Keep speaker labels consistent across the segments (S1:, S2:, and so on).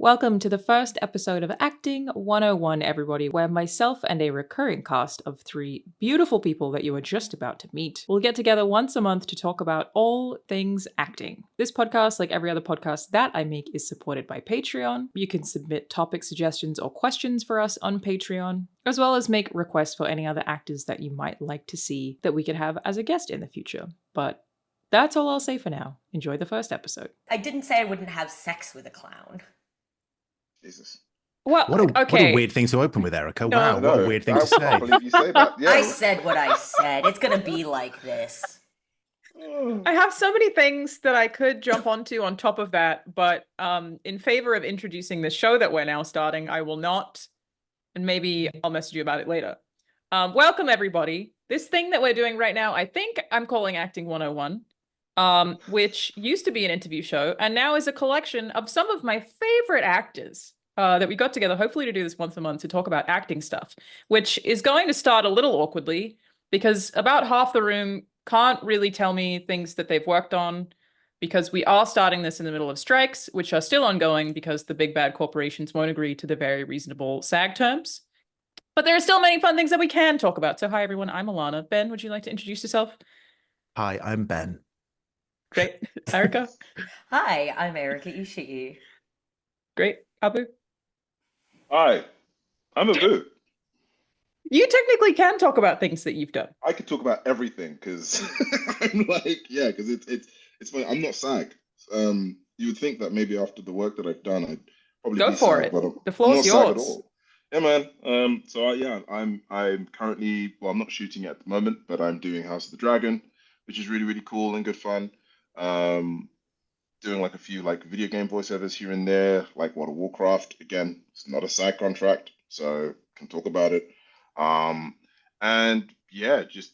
S1: Welcome to the first episode of Acting 101, everybody, where myself and a recurring cast of three beautiful people that you are just about to meet will get together once a month to talk about all things acting. This podcast, like every other podcast that I make, is supported by Patreon. You can submit topic suggestions or questions for us on Patreon, as well as make requests for any other actors that you might like to see that we could have as a guest in the future. But that's all I'll say for now. Enjoy the first episode.
S2: I didn't say I wouldn't have sex with a clown.
S3: Jesus.
S1: Well,
S4: What a weird thing to open with, Erika.
S1: No.
S4: Wow, what a weird thing to say.
S3: I can't believe you say that. Yeah.
S2: I said what I said. It's gonna be like this.
S1: I have so many things that I could jump onto on top of that, but in favor of introducing the show that we're now starting, I will not, and maybe I'll message you about it later. Welcome, everybody. This thing that we're doing right now, I think I'm calling Acting 101, which used to be an interview show and now is a collection of some of my favorite actors that we got together, hopefully to do this once a month to talk about acting stuff, which is going to start a little awkwardly because about half the room can't really tell me things that they've worked on because we are starting this in the middle of strikes, which are still ongoing because the big bad corporations won't agree to the very reasonable SAG terms. But there are still many fun things that we can talk about. So hi, everyone. I'm Alana. Ben, would you like to introduce yourself?
S4: Hi, I'm Ben.
S1: Great. Erika?
S2: Hi, I'm Erika Ishii.
S1: Great. Abu?
S3: Hi, I'm Abu.
S1: You technically can talk about things that you've done.
S3: I could talk about everything because I'm like, yeah, because it's funny. I'm not SAG. You would think that maybe after the work that I've done, I'd probably
S1: Go
S3: be
S1: for
S3: SAG,
S1: it.
S3: but
S1: The floor's
S3: I'm not SAG at
S1: yours.
S3: all. Yeah, man. Yeah, I'm currently, well, I'm not shooting at the moment, but I'm doing House of the Dragon, which is really, really cool and good fun. Doing like a few like video game voiceovers here and there, like World of Warcraft. Again, it's not a SAG contract, so can talk about it. And yeah, just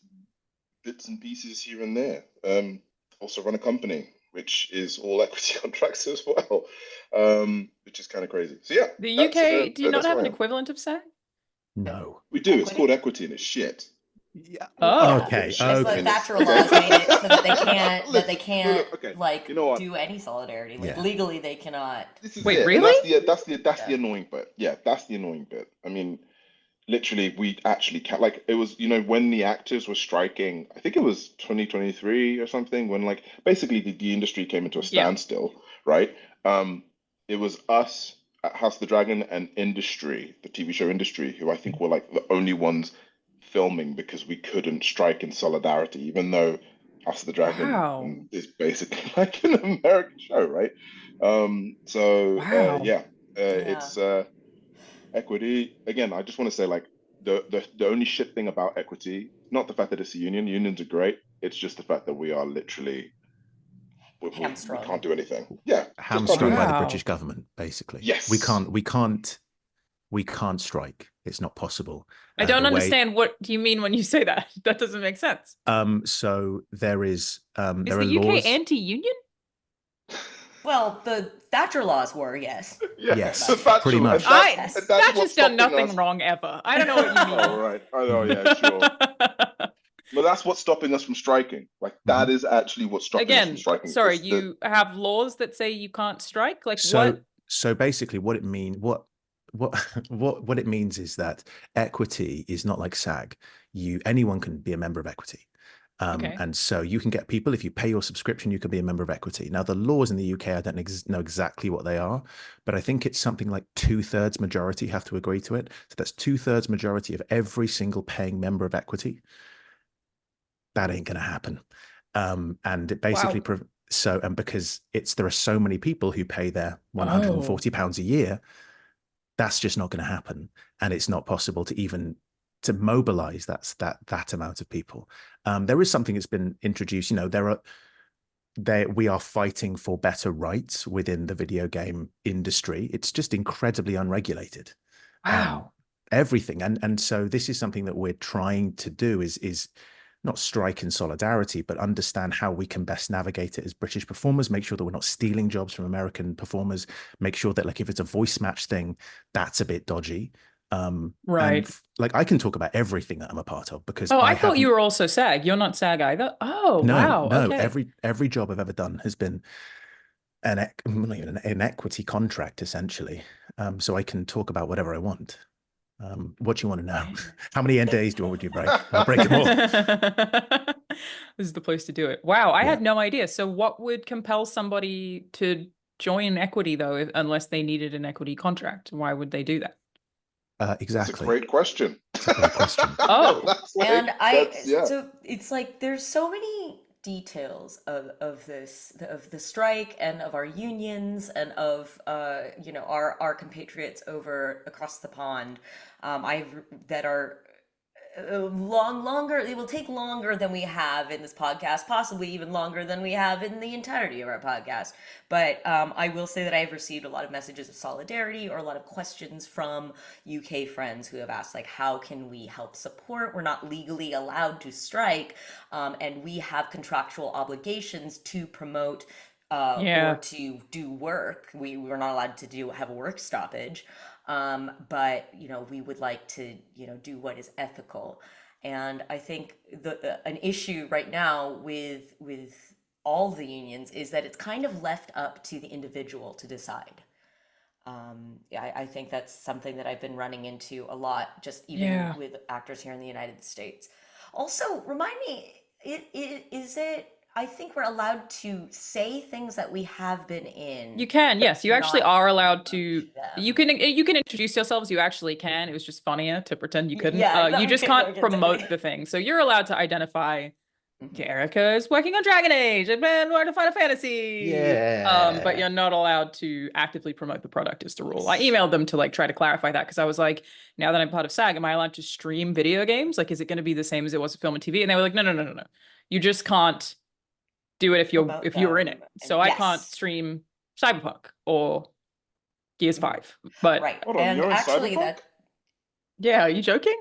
S3: bits and pieces here and there. Also run a company, which is all equity contracts as well, which is kind of crazy. So yeah,
S1: The UK, do you not have an
S3: equivalent?
S1: equivalent of SAG?
S4: No.
S3: We do. It's
S2: Equity?
S3: called equity, and it's shit.
S4: Yeah.
S1: Oh.
S4: Okay.
S2: It's
S4: Okay.
S2: like Thatcher laws made it so that they can't
S3: Look, okay.
S2: like
S3: You know what?
S2: do any solidarity. Like
S4: Yeah.
S2: legally they cannot.
S3: This is
S1: Wait,
S3: it. And
S1: really?
S3: that's the
S2: Yeah.
S3: annoying bit. Yeah, that's the annoying bit. I mean, literally, we actually can't. Like, it was, when the actors were striking. I think it was 2023 or something. When like basically the industry came into a
S1: Yeah.
S3: standstill, right? It was us at House of the Dragon and industry, the TV show industry, who I think were like the only ones filming because we couldn't strike in solidarity, even though House of the Dragon
S1: Wow.
S3: is basically like an American show, right?
S1: Wow.
S3: Yeah, it's equity. Again, I just want to say like the only shit thing about equity, not the fact that it's a union. Unions are great. It's just the fact that we are literally we
S2: Hamstrung.
S3: can't do anything. Yeah, just can't do
S4: Hamstrung by
S3: anything.
S4: the
S1: Wow.
S4: British government, basically.
S3: Yes.
S4: We can't strike. It's not possible.
S1: I don't
S4: The way-
S1: understand what you mean when you say that. That doesn't make sense.
S4: So there is
S1: Is
S4: there are
S1: the UK
S4: laws.
S1: anti-union?
S2: Well, the Thatcher laws were, yes.
S3: Yeah,
S4: Yes,
S3: the fact
S4: pretty
S3: is-
S4: much.
S3: and
S2: Yes.
S3: that's
S1: Thatcher's
S3: what's
S1: done
S3: stopping
S1: nothing
S3: us.
S1: wrong ever. I don't know what you mean.
S3: Oh, right. I know, yeah, sure. But that's what's stopping us from striking. Like that is actually what's stopping us from
S1: Again,
S3: striking.
S1: sorry,
S3: It's the-
S1: you have laws that say you can't strike? Like
S4: So
S1: what?
S4: so basically what it it means is that equity is not like SAG. Anyone can be a member of equity.
S1: Okay.
S4: And so you can get people, if you pay your subscription, you can be a member of equity. Now, the laws in the UK, I don't know exactly what they are, but I think it's something like 2/3 majority have to agree to it. So that's 2/3 majority of every single paying member of equity. That ain't going to happen. And it basically,
S1: Wow.
S4: and because there are so many people who pay their £140 a year, that's just not going to happen. And it's not possible to mobilize that amount of people. There is something that's been introduced. We are fighting for better rights within the video game industry. It's just incredibly unregulated.
S1: Wow.
S4: Everything. And so this is something that we're trying to do is not strike in solidarity, but understand how we can best navigate it as British performers, make sure that we're not stealing jobs from American performers, make sure that like if it's a voice match thing, that's a bit dodgy.
S1: Right.
S4: And like I can talk about everything that I'm a part of because
S1: I thought you were also SAG. You're not SAG either. Oh,
S4: no,
S1: wow.
S4: no.
S1: Okay.
S4: Every job I've ever done has been not even an equity contract, essentially. So I can talk about whatever I want. What do you want to know? How many NDAs do you want me to break? I'll break them all.
S1: This is the place to do it. Wow, I
S4: Yeah.
S1: had no idea. So what would compel somebody to join equity, though, unless they needed an equity contract? Why would they do that?
S4: Exactly.
S3: It's a great question.
S4: It's a great question.
S1: Oh.
S2: So it's like there's so many details of the strike and of our unions and of our compatriots across the pond that are longer. It will take longer than we have in this podcast, possibly even longer than we have in the entirety of our podcast. But I will say that I have received a lot of messages of solidarity or a lot of questions from UK friends who have asked, like, how can we help support? We're not legally allowed to strike, and we have contractual obligations to promote or to do work. We're not allowed to have a work stoppage. But we would like to do what is ethical. And I think an issue right now with all the unions is that it's kind of left up to the individual to decide. I think that's something that I've been running into a lot, just even with actors here in the United States. Also, remind me, is it? I think we're allowed to say things that we have been in.
S1: You can, yes. You actually are allowed to. You can introduce yourselves. You actually can. It was just funnier to pretend you couldn't. You just can't promote the thing. So you're allowed to identify. Erika is working on Dragon Age and Ben working on Final Fantasy.
S4: Yeah.
S1: But you're not allowed to actively promote the product is the rule. I emailed them to like try to clarify that because I was like, now that I'm part of SAG, am I allowed to stream video games? Like, is it going to be the same as it was for film and TV? And they were like, no. You just can't do it if you're in it. So I can't stream Cyberpunk or Gears 5. But
S2: right.
S3: Hold on,
S2: and
S3: you're
S2: actually
S3: in Cyberpunk?
S1: Yeah, are you joking?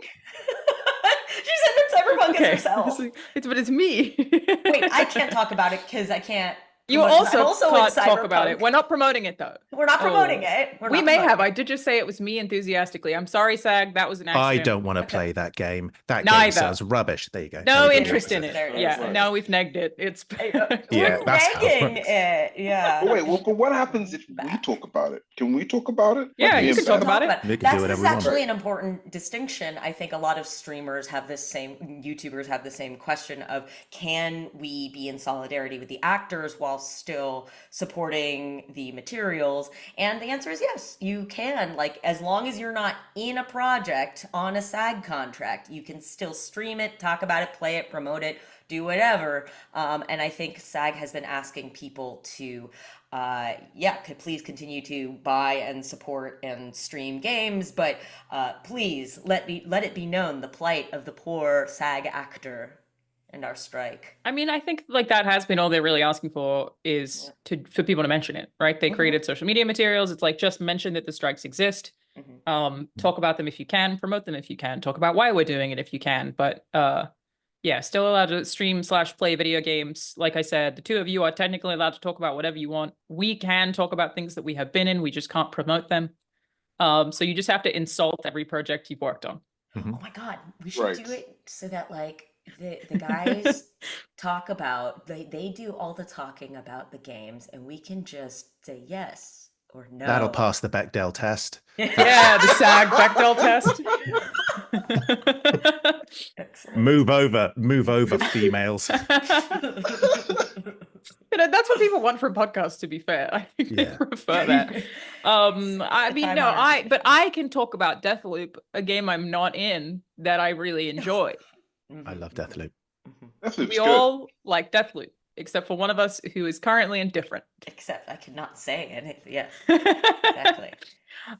S2: She said in Cyberpunk as herself.
S1: But it's me.
S2: Wait, I can't talk about it because I can't.
S1: You also can't talk about it. We're not promoting it, though.
S2: We're not promoting it.
S1: We may have. I did just say it was me enthusiastically. I'm sorry, SAG. That was an accident.
S4: I don't want to play that game. That game sounds rubbish. There you go.
S1: No interest in it. Yeah, no, we've negged it. It's
S2: we're negging it. Yeah.
S3: But wait, but what happens if we talk about it? Can we talk about it?
S1: Yeah, you can talk about it.
S2: This is actually an important distinction. I think a lot of streamers have YouTubers have the same question of, can we be in solidarity with the actors while still supporting the materials? And the answer is yes, you can. Like, as long as you're not in a project on a SAG contract, you can still stream it, talk about it, play it, promote it, do whatever. And I think SAG has been asking people to could please continue to buy and support and stream games, but please let it be known the plight of the poor SAG actor and our strike.
S1: I mean, I think like that has been all they're really asking for is for people to mention it, right? They created social media materials. It's like, just mention that the strikes exist. Talk about them if you can, promote them if you can, talk about why we're doing it if you can. But still allowed to stream/play video games. Like I said, the two of you are technically allowed to talk about whatever you want. We can talk about things that we have been in. We just can't promote them. So you just have to insult every project you've worked on.
S2: Oh my God, we should do it so that like the guys talk about, they do all the talking about the games and we can just say yes or no.
S4: That'll pass the Bechdel test.
S1: Yeah, the SAG Bechdel test.
S4: Move over, females.
S1: That's what people want from podcasts, to be fair. I think they prefer that. But I can talk about Deathloop, a game I'm not in that I really enjoy.
S4: I love Deathloop.
S3: Deathloop's
S1: all like Deathloop, except for one of us who is currently indifferent.
S2: Except I cannot say anything. Yeah, exactly.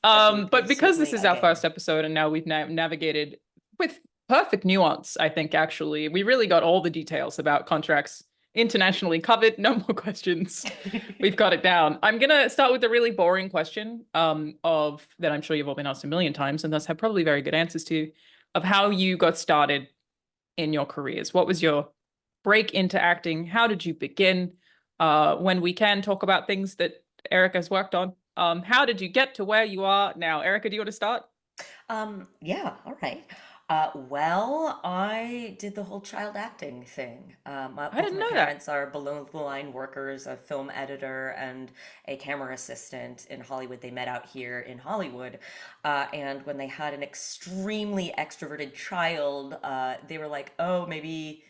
S1: But because this is our first episode and now we've navigated with perfect nuance, I think, actually, we really got all the details about contracts internationally covered. No more questions. We've got it down. I'm going to start with the really boring question of that I'm sure you've all been asked a million times and thus have probably very good answers to, of how you got started in your careers. What was your break into acting? How did you begin? When we can talk about things that Erika's worked on. How did you get to where you are now? Erika, do you want to start?
S2: Yeah, all right. Well, I did the whole child acting thing.
S1: I
S2: Both of
S1: didn't
S2: my
S1: know that.
S2: parents are below the line workers, a film editor and a camera assistant in Hollywood. They met out here in Hollywood. And when they had an extremely extroverted child, they were like, oh, maybe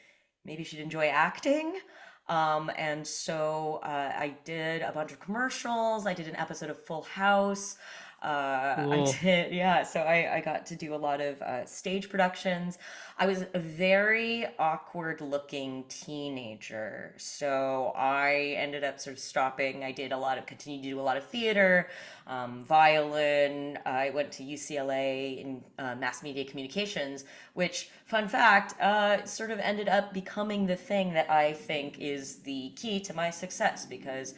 S2: she'd enjoy acting. And so I did a bunch of commercials. I did an episode of Full House. I
S1: Cool.
S2: did, yeah. So I got to do a lot of stage productions. I was a very awkward looking teenager. So I ended up sort of stopping. Continued to do a lot of theater, violin. I went to UCLA in mass media communications, which, fun fact, sort of ended up becoming the thing that I think is the key to my success because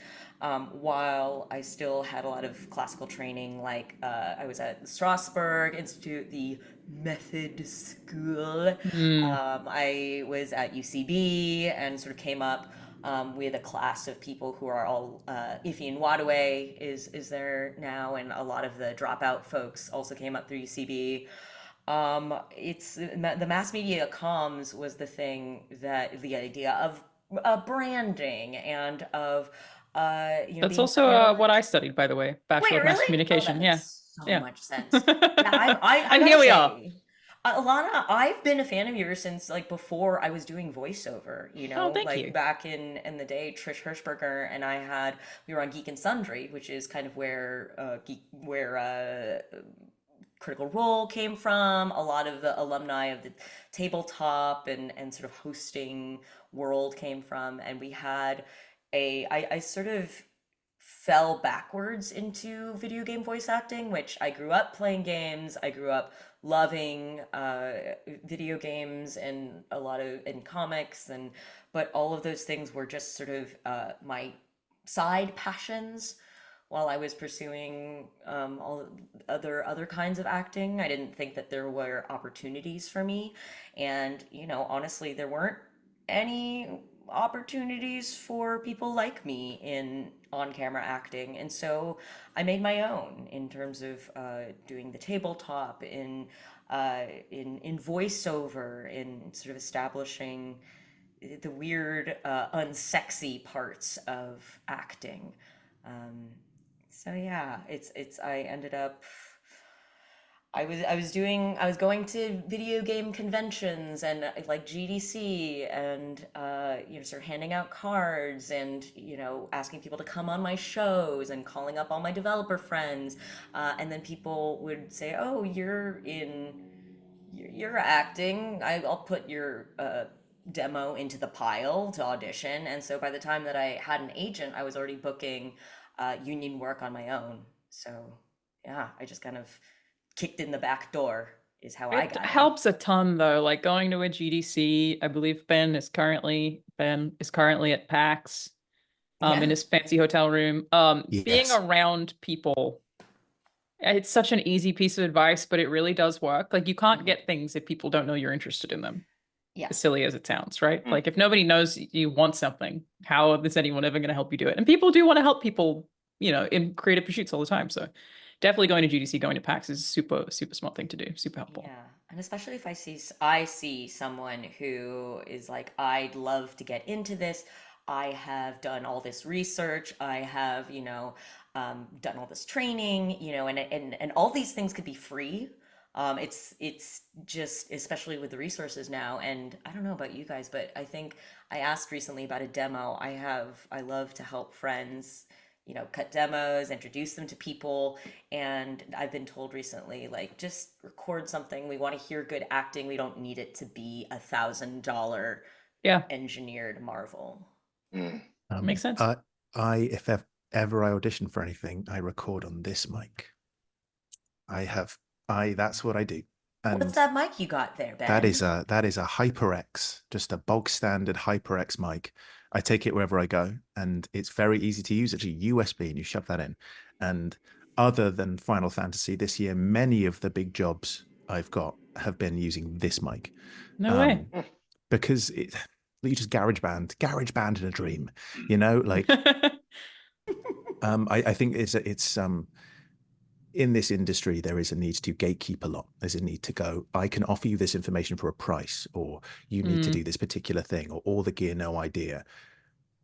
S2: while I still had a lot of classical training, like I was at the Strasbourg Institute, the Method School.
S1: Hmm.
S2: I was at UCB and sort of came up with a class of people who are all Ify Nwadwe is there now, and a lot of the dropout folks also came up through UCB. It's the mass media comms was the thing that the idea of branding and of
S1: That's
S2: being
S1: also what I
S2: challenged.
S1: studied, by the way,
S2: Wait,
S1: Bachelor of Mass
S2: really? Oh, that
S1: Communication. Yeah.
S2: makes so
S1: Yeah.
S2: much sense. Yeah, I
S1: And
S2: gotta
S1: here we are.
S2: say, Alana, I've been a fan of yours since like before I was doing voiceover,
S1: Oh, thank
S2: like
S1: you.
S2: back in the day, Trish Hirschberger and we were on Geek and Sundry, which is kind of where Critical Role came from. A lot of the alumni of the tabletop and sort of hosting world came from. And we had I sort of fell backwards into video game voice acting, which I grew up playing games. I grew up loving video games and a lot of in comics but all of those things were just sort of my side passions while I was pursuing all other kinds of acting. I didn't think that there were opportunities for me, and honestly, there weren't any opportunities for people like me in on-camera acting, and so I made my own in terms of doing the tabletop, in voiceover, in sort of establishing the weird, unsexy parts of acting. Um, so yeah, I ended up I was going to video game conventions and like GDC and sort of handing out cards and asking people to come on my shows and calling up all my developer friends, and then people would say, "Oh, you're acting. I'll put your demo into the pile to audition." And so by the time that I had an agent, I was already booking union work on my own. So yeah, I just kind of kicked in the back door is how I
S1: It
S2: got in.
S1: helps a ton though, like going to a GDC. I believe Ben is currently at PAX, in
S2: Yeah.
S1: his fancy hotel room. Being
S4: Yes.
S1: around people, it's such an easy piece of advice, but it really does work. Like you can't
S2: Mhm.
S1: get things if people don't know you're interested in them.
S2: Yeah.
S1: As silly as it sounds, right?
S3: Mm.
S1: Like if nobody knows you want something, how is anyone ever going to help you do it? And people do want to help people, in creative pursuits all the time. So definitely going to GDC, going to PAX is a super, super smart thing to do. Super helpful.
S2: Yeah, and especially if I see someone who is like, I'd love to get into this. I have done all this research. I have, done all this training, and all these things could be free. It's just, especially with the resources now. And I don't know about you guys, but I think I asked recently about a demo. I love to help friends, cut demos, introduce them to people. And I've been told recently, like, just record something. We want to hear good acting. We don't need it to be $1,000
S1: Yeah,
S2: engineered marvel.
S3: Mm.
S1: makes sense.
S4: If ever I audition for anything, I record on this mic. That's what I do. And
S2: What's that mic you got there, Ben?
S4: that is a HyperX, just a bog standard HyperX mic. I take it wherever I go, and it's very easy to use. It's a USB, and you shove that in. And other than Final Fantasy this year, many of the big jobs I've got have been using this mic.
S1: No way.
S4: Because you just GarageBand in a dream, like. I think in this industry, there is a need to gatekeep a lot. There's a need to go, I can offer you this information for a price, or you need to do this particular thing, or all the gear, no idea.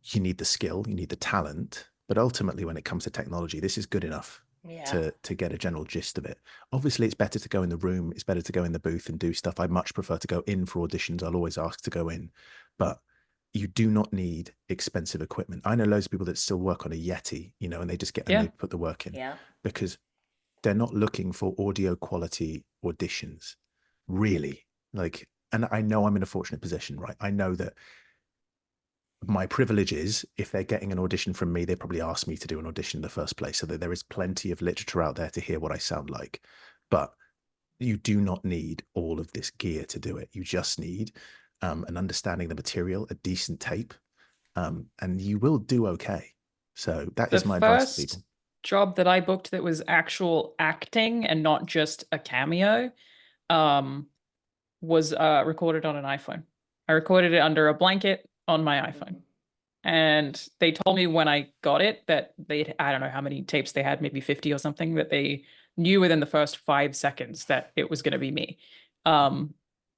S4: You need the skill, you need the talent. But ultimately, when it comes to technology, this is good enough to get a general gist of it. Obviously, it's better to go in the room. It's better to go in the booth and do stuff. I much prefer to go in for auditions. I'll always ask to go in. But you do not need expensive equipment. I know loads of people that still work on a Yeti, you know, and they just get and they put the work in because they're not looking for audio quality auditions, really. Like, and I know I'm in a fortunate position, right? I know that my privilege is if they're getting an audition from me, they probably asked me to do an audition in the first place, so that there is plenty of literature out there to hear what I sound like. But you do not need all of this gear to do it. You just need an understanding of the material, a decent tape, and you will do okay. So that is my advice to people.
S1: Job that I booked that was actual acting and not just a cameo was recorded on an iPhone. I recorded it under a blanket on my iPhone. And they told me when I got it that I don't know how many tapes they had, maybe 50 or something, that they knew within the first 5 seconds that it was going to be me.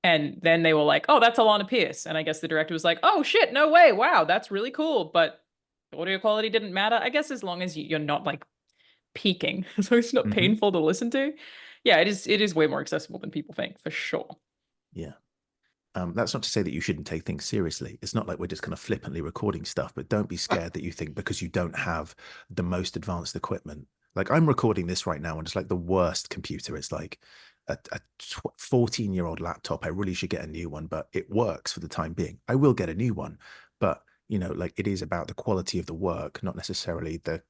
S1: And then they were like, oh, that's Alana Pierce. And I guess the director was like, oh shit, no way. Wow, that's really cool. But audio quality didn't matter. I guess as long as you're not like peaking, so it's not painful to listen to. Yeah, it is way more accessible than people think, for sure.
S4: Yeah. That's not to say that you shouldn't take things seriously. It's not like we're just kind of flippantly recording stuff, but don't be scared that you think because you don't have the most advanced equipment. Like I'm recording this right now and it's like the worst computer. It's like a 14-year-old laptop. I really should get a new one, but it works for the time being. I will get a new one, but you know, like it is about the quality of the work, not necessarily the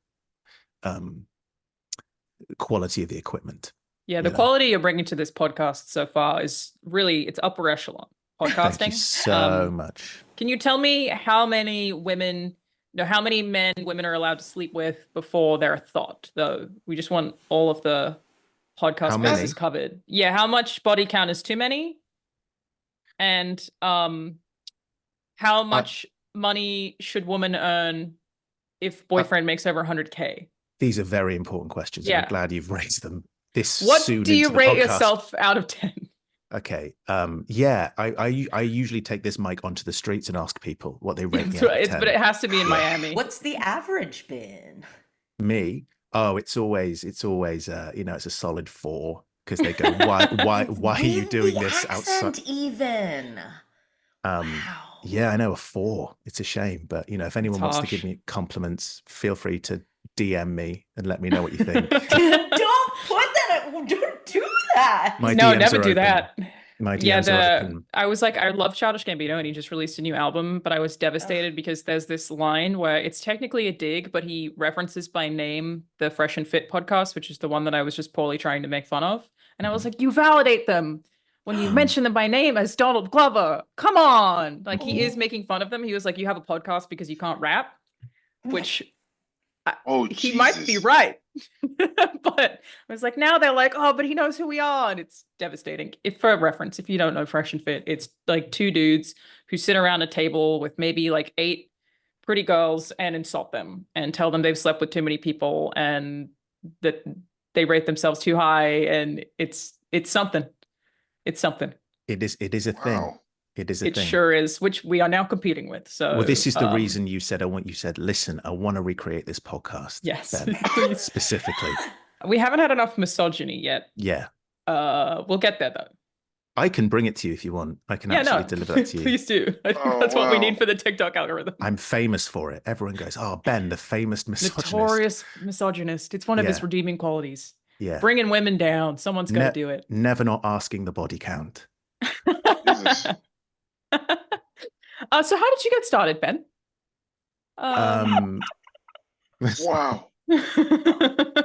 S4: quality of the equipment.
S1: Yeah, the quality you're bringing to this podcast so far is really, it's upper echelon podcasting.
S4: Thank you so much.
S1: Can you tell me how many women, how many men women are allowed to sleep with before they're a thought, though? We just want all of the podcast bases covered. Yeah, how much body count is too many? And how much money should women earn if boyfriend makes over 100K?
S4: These are very important questions. Yeah. I'm glad you've raised them this
S1: what
S4: soon. What
S1: do you rate yourself out of 10?
S4: Okay. Yeah, I usually take this mic onto the streets and ask people what they rate me out of 10.
S1: But it has to be in Miami.
S2: What's the average been?
S4: Me? Oh, it's always you know, it's a solid 4 because they go, why are you doing this outside?
S2: Even.
S4: Wow. Yeah, I know, a 4. It's a shame, but you know, if anyone wants to give me compliments, feel free to DM me and let me know what you think.
S2: Don't put that. Don't do that.
S1: No, never do that.
S4: My DMs are open.
S1: I was like, I love Childish Gambino and he just released a new album, but I was devastated because there's this line where it's technically a dig, but he references by name the Fresh and Fit podcast, which is the one that I was just poorly trying to make fun of. And I was like, you validate them when you mention them by name as Donald Glover. Come on. Like he is making fun of them. He was like, you have a podcast because you can't rap, which he might be right. But I was like, now they're like, oh, but he knows who we are. And it's devastating. For reference, if you don't know Fresh and Fit, it's like 2 dudes who sit around a table with maybe like 8 pretty girls and insult them and tell them they've slept with too many people and that they rate themselves too high. And it's something. It's something.
S4: It is a thing. It is a thing.
S1: It sure is, which we are now competing with. So,
S4: well, this is the reason you said, listen, I want to recreate this podcast.
S1: Yes.
S4: Specifically.
S1: We haven't had enough misogyny yet.
S4: Yeah.
S1: We'll get there though.
S4: I can bring it to you if you want. I can actually deliver that to you.
S1: Please do. I think that's what we need for the TikTok algorithm.
S4: I'm famous for it. Everyone goes, oh, Ben, the famous misogynist.
S1: Notorious misogynist. It's one of his redeeming qualities.
S4: Yeah.
S1: Bringing women down. Someone's got to do it.
S4: Never not asking the body count.
S1: So how did you get started, Ben?
S3: Wow.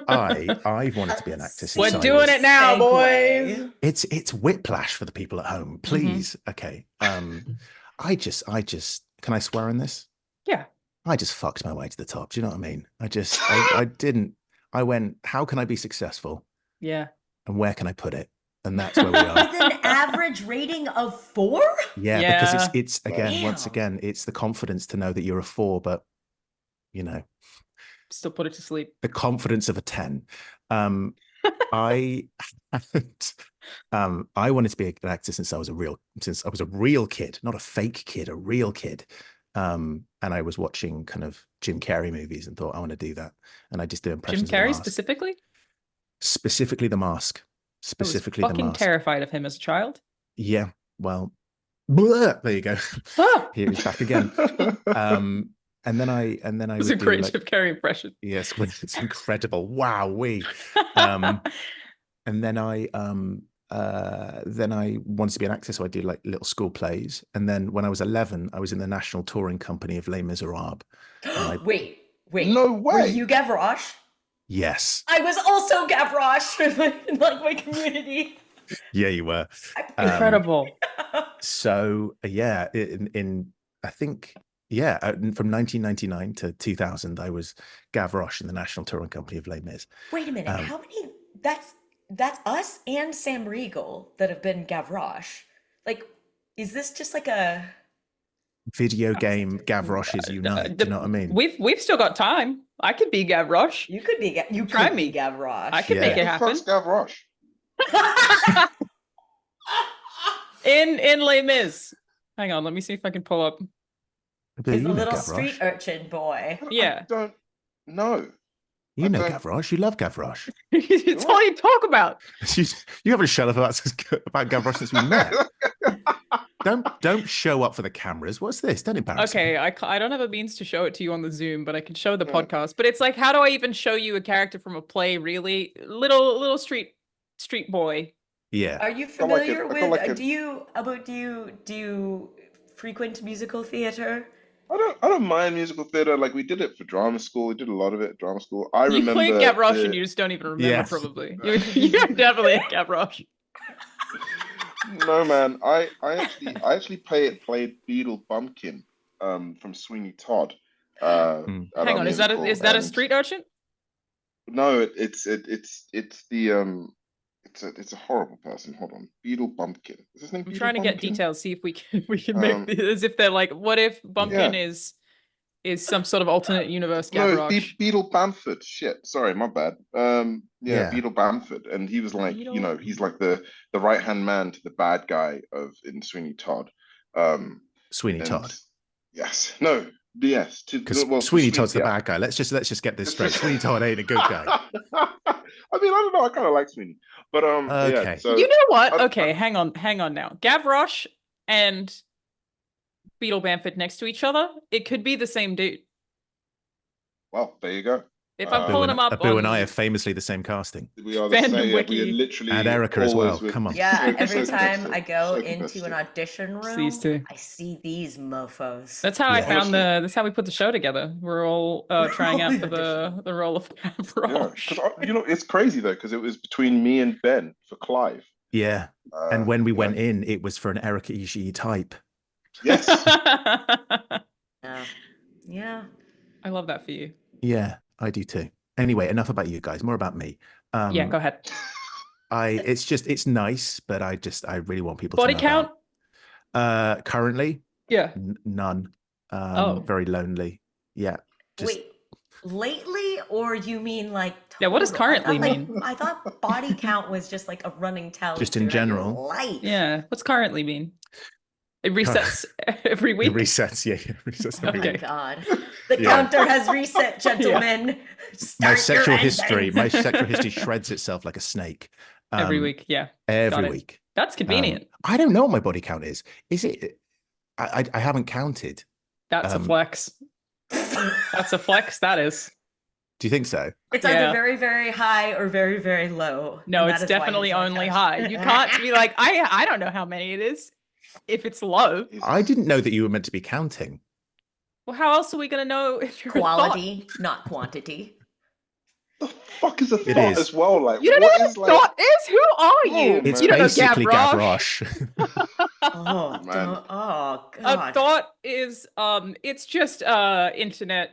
S4: I've wanted to be an actor since
S1: We're doing it now, boys.
S4: It's whiplash for the people at home. Please. Okay. I just can I swear in this?
S1: Yeah.
S4: I just fucked my way to the top. Do you know what I mean? I went, how can I be successful?
S1: Yeah.
S4: And where can I put it? And that's where we are.
S2: With an average rating of 4?
S4: Yeah, because it's again, once again, it's the confidence to know that you're a 4, but you know,
S1: still put it to sleep.
S4: The confidence of a 10. I I wanted to be an actor since I was a real kid, not a fake kid, a real kid. And I was watching kind of Jim Carrey movies and thought I want to do that. And I just do
S1: Jim
S4: impressions of The
S1: Carrey
S4: Mask.
S1: specifically?
S4: The Mask. Specifically
S1: I
S4: The
S1: was fucking
S4: Mask.
S1: terrified of him as a child.
S4: Yeah. Well, there you go.
S1: Ah!
S4: Here he's back again. And then I
S1: It was a
S4: would do
S1: great
S4: like,
S1: Jim Carrey impression.
S4: yes, it's incredible. Wow, and then I wanted to be an actor, so I did like little school plays. And then when I was 11, I was in the national touring company of Les Miserables.
S2: Wait.
S3: No way.
S2: Were you Gavroche?
S4: Yes.
S2: I was also Gavroche in like my community.
S4: Yeah, you were.
S1: Incredible.
S4: So yeah, in I think, yeah, from 1999 to 2000, I was Gavroche in the national touring company of Les Mis.
S2: Wait a minute, how many? That's us and Sam Riegel that have been Gavroche. Like, is this just like a
S4: video game Gavroches unite? Do you know what I mean?
S1: We've still got time. I could be Gavroche.
S2: You could be
S1: Try me.
S2: Gavroche.
S1: I could make it happen.
S3: Fuck's Gavroche?
S1: In Les Mis. Hang on, let me see if I can pull up.
S2: He's a little street urchin boy.
S1: Yeah.
S3: I don't know.
S4: You know Gavroche. You love Gavroche.
S1: It's all you talk about.
S4: You haven't shut up about Gavroche since we met. Don't show up for the cameras. What's this? Don't embarrass me.
S1: Okay, I don't have a means to show it to you on the Zoom, but I can show the podcast. But it's like, how do I even show you a character from a play? Really, little street boy.
S4: Yeah.
S2: Are you familiar with? Do you frequent musical theater?
S3: I don't mind musical theater. Like we did it for drama school. We did a lot of it at drama school. I remember.
S1: You played Gavroche and you just don't even remember.
S4: Yes.
S1: Probably. You're definitely a Gavroche.
S3: No man, I actually played Beetle Bumpkin from Sweeney Todd.
S1: Hang on, is that a street urchin?
S3: No, it's a horrible person. Hold on, Beetle Bumpkin. Is his name?
S1: I'm
S3: Beetle
S1: trying to get
S3: Bumpkin?
S1: details. See if we can make as if they're like, what if Bumpkin is some sort of alternate universe Gavroche?
S3: No, Beetle Bamford. Shit, sorry, my bad. Beetle Bamford, and he was like, he's like the right hand man to the bad guy in Sweeney Todd.
S4: Sweeney Todd.
S3: Yes. No. Yes.
S4: Because Sweeney Todd's the bad guy. Let's just get this straight. Sweeney Todd ain't a good guy.
S3: I mean, I don't know. I kind of like Sweeney, but
S4: okay.
S3: Yeah, so,
S1: you know what? Okay, hang on now. Gavroche and Beetle Bamford next to each other. It could be the same dude.
S3: Well, there you go.
S1: If I'm pulling them up,
S4: Abu and I are famously the same casting.
S3: We are the same. We are literally,
S4: and Erika as well. Come on.
S2: Yeah, every time I go into an audition room,
S1: these two.
S2: I see these mofos.
S1: That's how I found that's how we put the show together. We're all trying out for the role of Gavroche.
S3: Yeah, it's crazy though, because it was between me and Ben for Clive.
S4: Yeah, and when we went in, it was for an Erika Ishii type.
S3: Yes.
S2: Yeah.
S1: I love that for you.
S4: Yeah, I do too. Anyway, enough about you guys. More about me.
S1: Yeah, go ahead.
S4: It's nice, but I really want people
S1: Body
S4: to know
S1: count.
S4: Currently,
S1: yeah,
S4: none. Very lonely. Yeah.
S2: Wait, lately, or you mean like? Total?
S1: Yeah, what does currently mean?
S2: I thought body count was just like a running tally.
S4: Just in general.
S2: Life.
S1: Yeah, what's currently mean? It resets every week.
S4: It resets, yeah. It resets every
S2: week.
S4: week.
S2: Oh my God. The counter has reset, gentlemen.
S4: My sexual history shreds itself like a snake.
S1: Every week, yeah.
S4: Every week.
S1: That's convenient.
S4: I don't know what my body count is. Is it? I haven't counted.
S1: That's a flex. That's a flex, that is.
S4: Do you think so?
S2: It's either very, very high or very, very low.
S1: No, it's definitely only high. You can't be like, I don't know how many it is. If it's low.
S4: I didn't know that you were meant to be counting.
S1: Well, how else are we going to know if you're
S2: quality, not quantity?
S3: The fuck is a thought as well? Like,
S1: you don't know what a thought is? Who are you?
S4: It's
S1: you
S4: basically Gavroche.
S2: Oh man! Oh God!
S1: A thought is it's just internet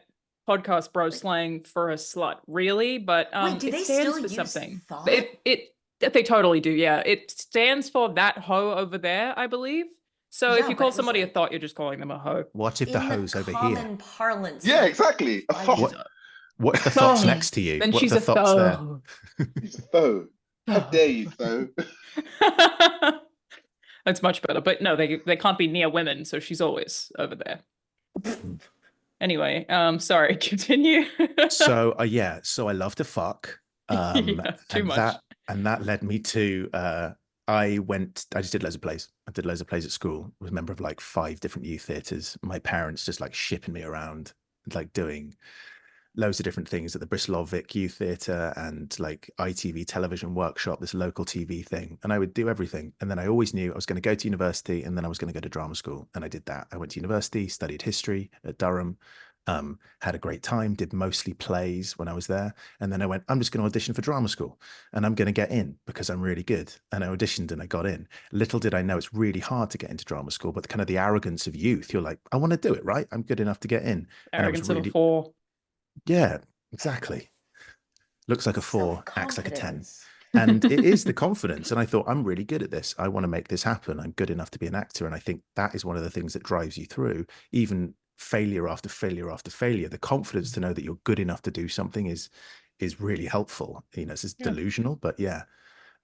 S1: podcast bro slang for a slut, really. But
S2: wait, do they still use
S1: something.
S2: Thought?
S1: They totally do, yeah. It stands for that hoe over there, I believe. So if you call somebody a thought, you're just calling them a hoe.
S4: What if the hoe's over here?
S2: Common parlance.
S3: Yeah, exactly. A thought.
S4: What's the thoughts
S1: Oh,
S4: next to you?
S1: then
S4: What are
S1: she's
S4: the
S1: a
S4: thoughts there?
S1: Tho.
S3: He's a Tho. How dare you, Tho?
S1: That's much better. But no, they can't be near women, so she's always over there. Anyway, sorry, continue.
S4: So yeah, so I love to fuck.
S1: Yeah, too
S4: And
S1: much.
S4: that led me to I just did loads of plays. I did loads of plays at school. I was a member of like 5 different youth theatres. My parents just like shipping me around, like doing loads of different things at the Bristol Old Vic Youth Theatre and like ITV Television Workshop, this local TV thing. And I would do everything. And then I always knew I was going to go to university and then I was going to go to drama school. And I did that. I went to university, studied history at Durham, had a great time, did mostly plays when I was there. And then I went, I'm just going to audition for drama school and I'm going to get in because I'm really good. And I auditioned and I got in. Little did I know it's really hard to get into drama school, but kind of the arrogance of youth, you're like, I want to do it, right? I'm good enough to get in. And I was
S1: Arrogance of a
S4: really,
S1: 4.
S4: yeah, exactly. Looks like a 4, acts like a 10.
S2: Self-confidence.
S4: And it is the confidence. And I thought, I'm really good at this. I want to make this happen. I'm good enough to be an actor. And I think that is one of the things that drives you through, even failure after failure after failure. The confidence to know that you're good enough to do something is really helpful. You know, it's just delusional, but yeah.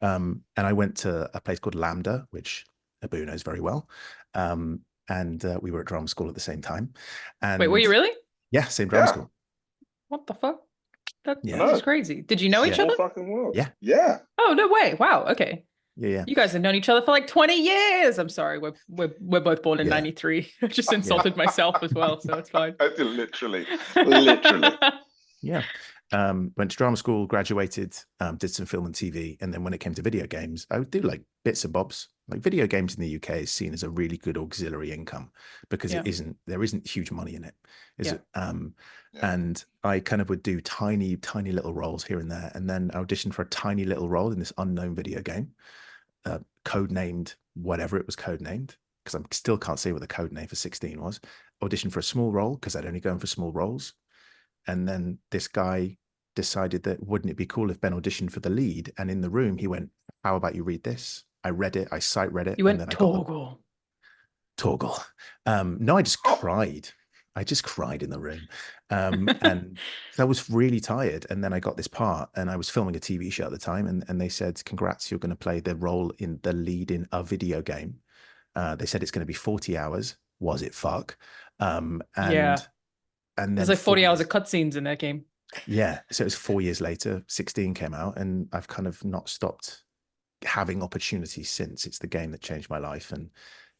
S4: And I went to a place called Lambda, which Abu knows very well. And we were at drama school at the same time. And
S1: Wait, were you really?
S4: yeah, same drama
S3: Yeah.
S4: school.
S1: What the fuck? That
S4: Yeah.
S1: is crazy. Did you know each
S3: Small
S1: other?
S3: fucking world.
S4: Yeah.
S3: Yeah.
S1: Oh, no way. Wow. Okay.
S4: Yeah.
S1: You guys have known each other for like 20 years. I'm sorry. We're both born in
S4: Yeah.
S1: 93. I just insulted myself as well, so it's fine.
S3: Literally.
S4: Yeah. Went to drama school, graduated, did some film and TV. And then when it came to video games, I would do like bits and bobs. Like video games in the UK is seen as a really good auxiliary income because
S1: Yeah.
S4: there isn't huge money in it. Is
S1: Yeah.
S4: it?
S3: Yeah.
S4: And I kind of would do tiny little roles here and there. And then I auditioned for a tiny little role in this unknown video game, codenamed whatever it was codenamed, because I still can't say what the code name for 16 was. Auditioned for a small role because I'd only gone for small roles. And then this guy decided that wouldn't it be cool if Ben auditioned for the lead? And in the room, he went, how about you read this? I read it. I sight read it.
S1: You went
S4: and then
S1: Toggle.
S4: Toggle. No, I just cried. I just cried in the room. And I was really tired. And then I got this part and I was filming a TV show at the time. And they said, congrats, you're going to play the role in the lead in a video game. They said it's going to be 40 hours. Was it fuck? And then
S1: there's like 40 hours of cutscenes in that game.
S4: Yeah. So it was 4 years later, 16 came out, and I've kind of not stopped having opportunities since. It's the game that changed my life. And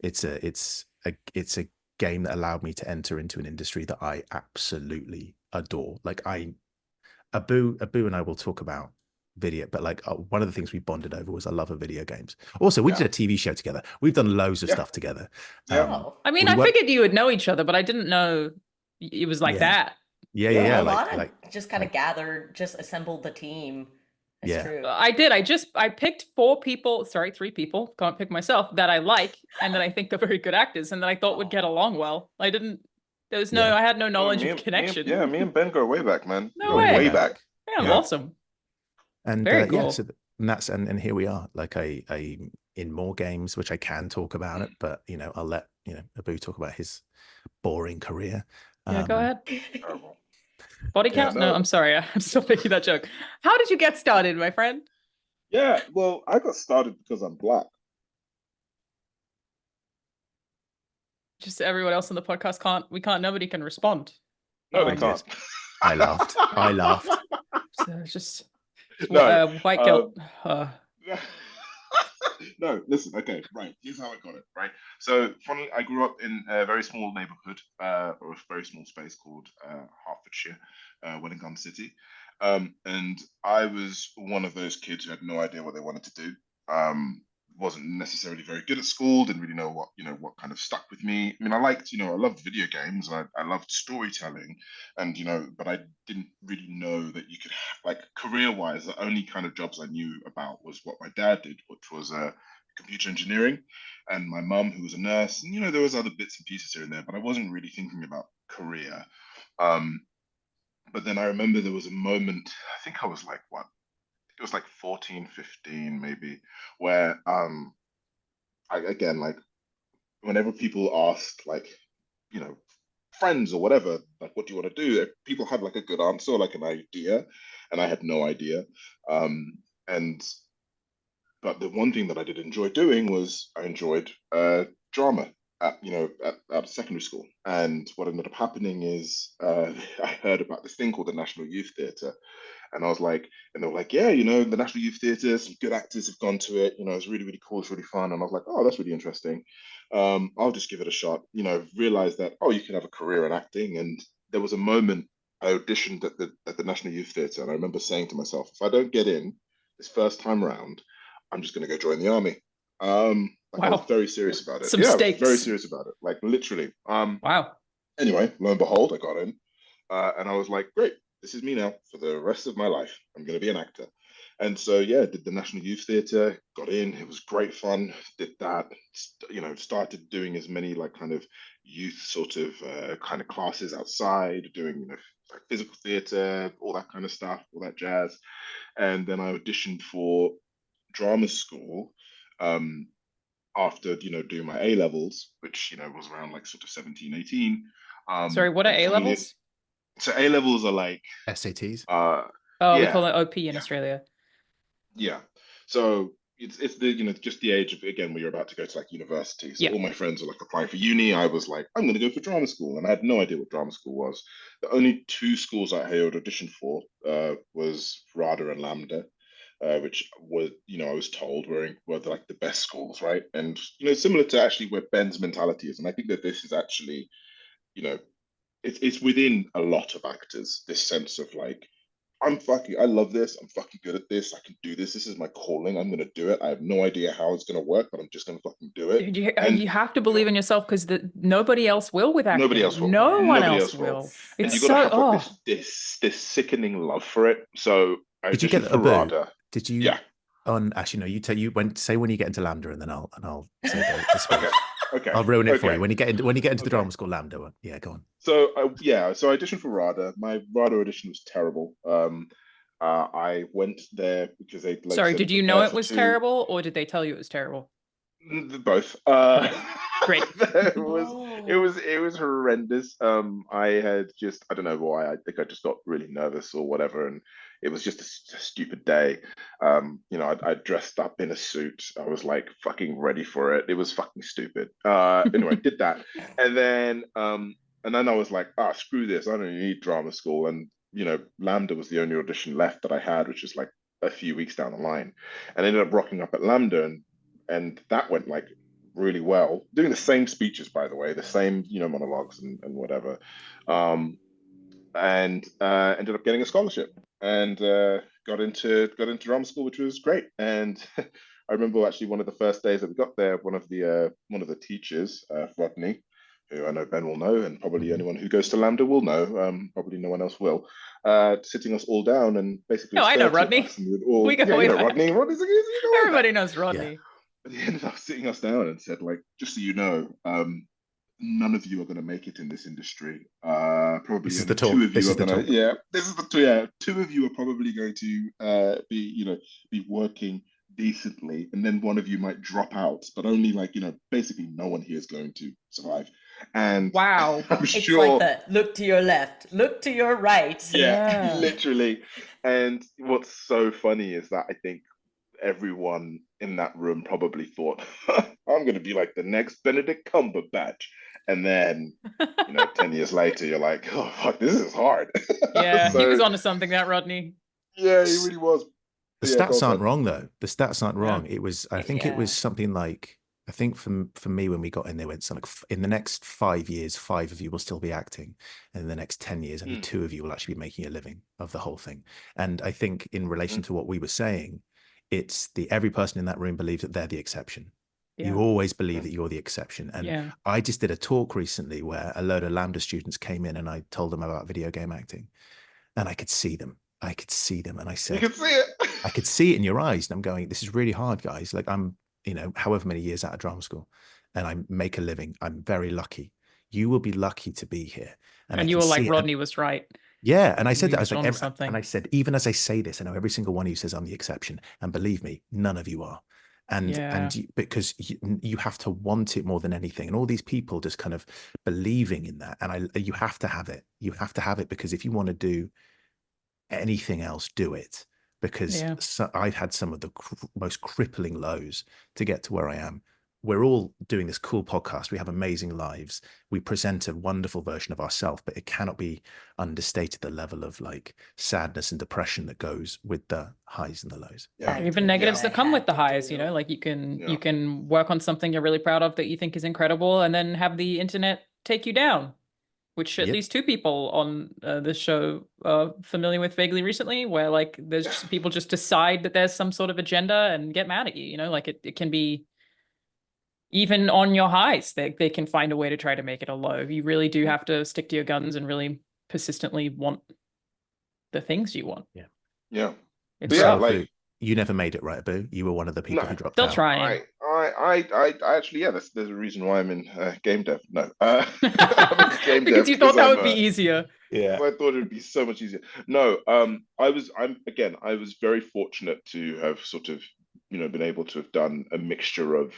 S4: it's a game that allowed me to enter into an industry that I absolutely adore. Like Abu and I will talk about video, but like one of the things we bonded over was a love of video games. Also, we did a TV show together. We've done loads of stuff together.
S1: I mean, I figured you would know each other, but I didn't know it was like that.
S4: Yeah.
S2: A lot of just kind of gathered, just assembled the team. That's true.
S1: I did. I picked 3 people, can't pick myself, that I like and that I think are very good actors and that I thought would get along well. I had no knowledge of connection.
S3: Me and Ben go way back, man.
S1: No way.
S3: Way back.
S1: Yeah, awesome.
S4: And
S1: very cool.
S4: And here we are. Like I in more games, which I can talk about it, but I'll let Abu talk about his boring career.
S1: Yeah, go ahead. Body count? No, I'm sorry. I'm still making that joke. How did you get started, my friend?
S3: Yeah, well, I got started because I'm Black.
S1: Just everyone else on the podcast nobody can respond.
S3: No, they can't.
S4: I laughed.
S1: So just white guilt.
S3: No, listen, okay, right. Here's how I got it, right? So, funnily, I grew up in a very small neighborhood, or a very small space called Hertfordshire, Wellingham City. And I was one of those kids who had no idea what they wanted to do. Wasn't necessarily very good at school, didn't really know what kind of stuck with me. I mean, I loved video games, and I loved storytelling, and but I didn't really know that you could like career-wise, the only kind of jobs I knew about was what my dad did, which was computer engineering, and my mum, who was a nurse, and there was other bits and pieces here and there, but I wasn't really thinking about career. But then I remember there was a moment, I think I was like, what? It was like 14, 15 maybe, where I again, like whenever people asked like, friends or whatever, like, what do you want to do? People had like a good answer, like an idea, and I had no idea. And but the one thing that I did enjoy doing was I enjoyed drama at secondary school. And what ended up happening is I heard about this thing called the National Youth Theatre. And I was like, and they were like, yeah, the National Youth Theatre, some good actors have gone to it. It's really, really cool. It's really fun. And I was like, oh, that's really interesting. I'll just give it a shot. Realize that, oh, you can have a career in acting. And there was a moment I auditioned at the National Youth Theatre, and I remember saying to myself, if I don't get in this first time round, I'm just going to go join the army. I was very serious about it.
S1: Some stakes.
S3: I was very serious about it. Like, literally.
S1: Wow.
S3: Anyway, lo and behold, I got in, and I was like, great. This is me now for the rest of my life. I'm going to be an actor. And so, yeah, did the National Youth Theatre, got in. It was great fun. Did that, started doing as many like kind of youth sort of kind of classes outside, doing, like physical theatre, all that kind of stuff, all that jazz. And then I auditioned for drama school after, doing my A levels, which, was around like sort of 17, 18.
S1: Sorry, what are A levels?
S3: So A levels are like
S4: SATs.
S1: We call it OP in Australia.
S3: Yeah. So it's the just the age of, again, where you're about to go to like university. So all my friends were like applying for uni. I was like, I'm going to go for drama school, and I had no idea what drama school was. The only two schools I had auditioned for was RADA and Lambda, which were, I was told were like the best schools, right? And similar to actually where Ben's mentality is, and I think that this is actually, it's within a lot of actors, this sense of like, I love this. I'm fucking good at this. I can do this. This is my calling. I'm going to do it. I have no idea how it's going to work, but I'm just going to fucking do it.
S1: You have to believe in yourself, because nobody else will with acting.
S3: Nobody else will.
S1: No one else will.
S3: And you've got to have like this sickening love for it. So I
S4: did you get
S3: a RADA.
S4: Did you?
S3: Yeah.
S4: Actually, no. You went. Say when you get into Lambda, and then I'll say the speech.
S3: Okay.
S4: I'll ruin it for you when you get into the drama school Lambda one. Yeah, go on.
S3: So so I auditioned for RADA. My RADA audition was terrible. I went there because they. Like,
S1: sorry, did you know it was terrible, or did they tell you it was terrible?
S3: Both.
S1: Great.
S3: It was horrendous. I had just, I don't know why. I think I just got really nervous or whatever, and it was just a stupid day. I dressed up in a suit. I was like fucking ready for it. It was fucking stupid. Anyway, I did that, and then I was like, screw this. I don't need drama school. And Lambda was the only audition left that I had, which is like a few weeks down the line, and I ended up rocking up at Lambda, and that went like really well. Doing the same speeches, by the way, the same monologues and whatever, and ended up getting a scholarship and got into drama school, which was great. And I remember actually one of the first days that we got there, one of the teachers, Rodney, who I know Ben will know, and probably anyone who goes to Lambda will know. Probably no one else will. Sitting us all down and basically.
S1: No, I know Rodney.
S3: We go way back. Rodney.
S1: Everybody knows Rodney.
S3: Yeah. But he ended up sitting us down and said, like, just so you know, none of you are going to make it in this industry. Probably
S4: this is the talk.
S3: Two of you
S4: this
S3: are
S4: is the
S3: going
S4: talk.
S3: to. Yeah, this is the yeah. Two of you are probably going to be working decently, and then one of you might drop out, but only like basically no one here is going to survive. And
S1: wow,
S3: I'm
S2: it's
S3: sure,
S2: like that. Look to your left, look to your right.
S3: Yeah, literally. And what's so funny is that I think everyone in that room probably thought, I'm going to be like the next Benedict Cumberbatch. And then, 10 years later, you're like, oh, fuck, this is hard.
S1: Yeah, he was onto something, that Rodney.
S3: Yeah, he really was.
S4: The stats aren't wrong, though. The stats aren't wrong.
S1: Yeah.
S4: It was, I think it was something like, I think for me, when we got in, they went something like, in the next 5 years, 5 of you will still be acting. And in the next 10 years, only 2 of you will actually be making a living of the whole thing. And I think in relation to what we were saying, it's every person in that room believes that they're the exception. Yeah. You always believe that you're the exception. And I just did a talk recently where a load of Lambda students came in, and I told them about video game acting, and I could see them. And I said,
S3: you could see it.
S4: I could see it in your eyes. And I'm going, this is really hard, guys. Like, I'm, however many years out of drama school, and I make a living. I'm very lucky. You will be lucky to be here.
S1: And you were like, Rodney was right.
S4: Yeah. And I said that, I was like, and I said, even as I say this, I know every single one of you says I'm the exception. And believe me, none of you are. because you have to want it more than anything, and all these people just kind of believing in that, and you have to have it. You have to have it, because if you want to do anything else, do it, because I've had some of the most crippling lows to get to where I am. We're all doing this cool podcast. We have amazing lives. We present a wonderful version of ourselves, but it cannot be understated the level of like sadness and depression that goes with the highs and the lows.
S1: Yeah. Even negatives that come with the highs, you know, like you can work on something you're really proud of that you think is incredible, and then have the internet take you down, which at least 2 people on this show are familiar with vaguely recently, where like there's just people just decide that there's some sort of agenda and get mad at you, you know, like it can be even on your highs, they can find a way to try to make it a low. You really do have to stick to your guns and really persistently want the things you want.
S3: Yeah.
S4: It's like you never made it, right, Boo? You were one of the people who dropped out.
S1: Still trying.
S3: I actually, there's a reason why I'm in game dev. No,
S1: because you thought that would be easier.
S3: Yeah, I thought it would be so much easier. No, I was very fortunate to have sort of, been able to have done a mixture of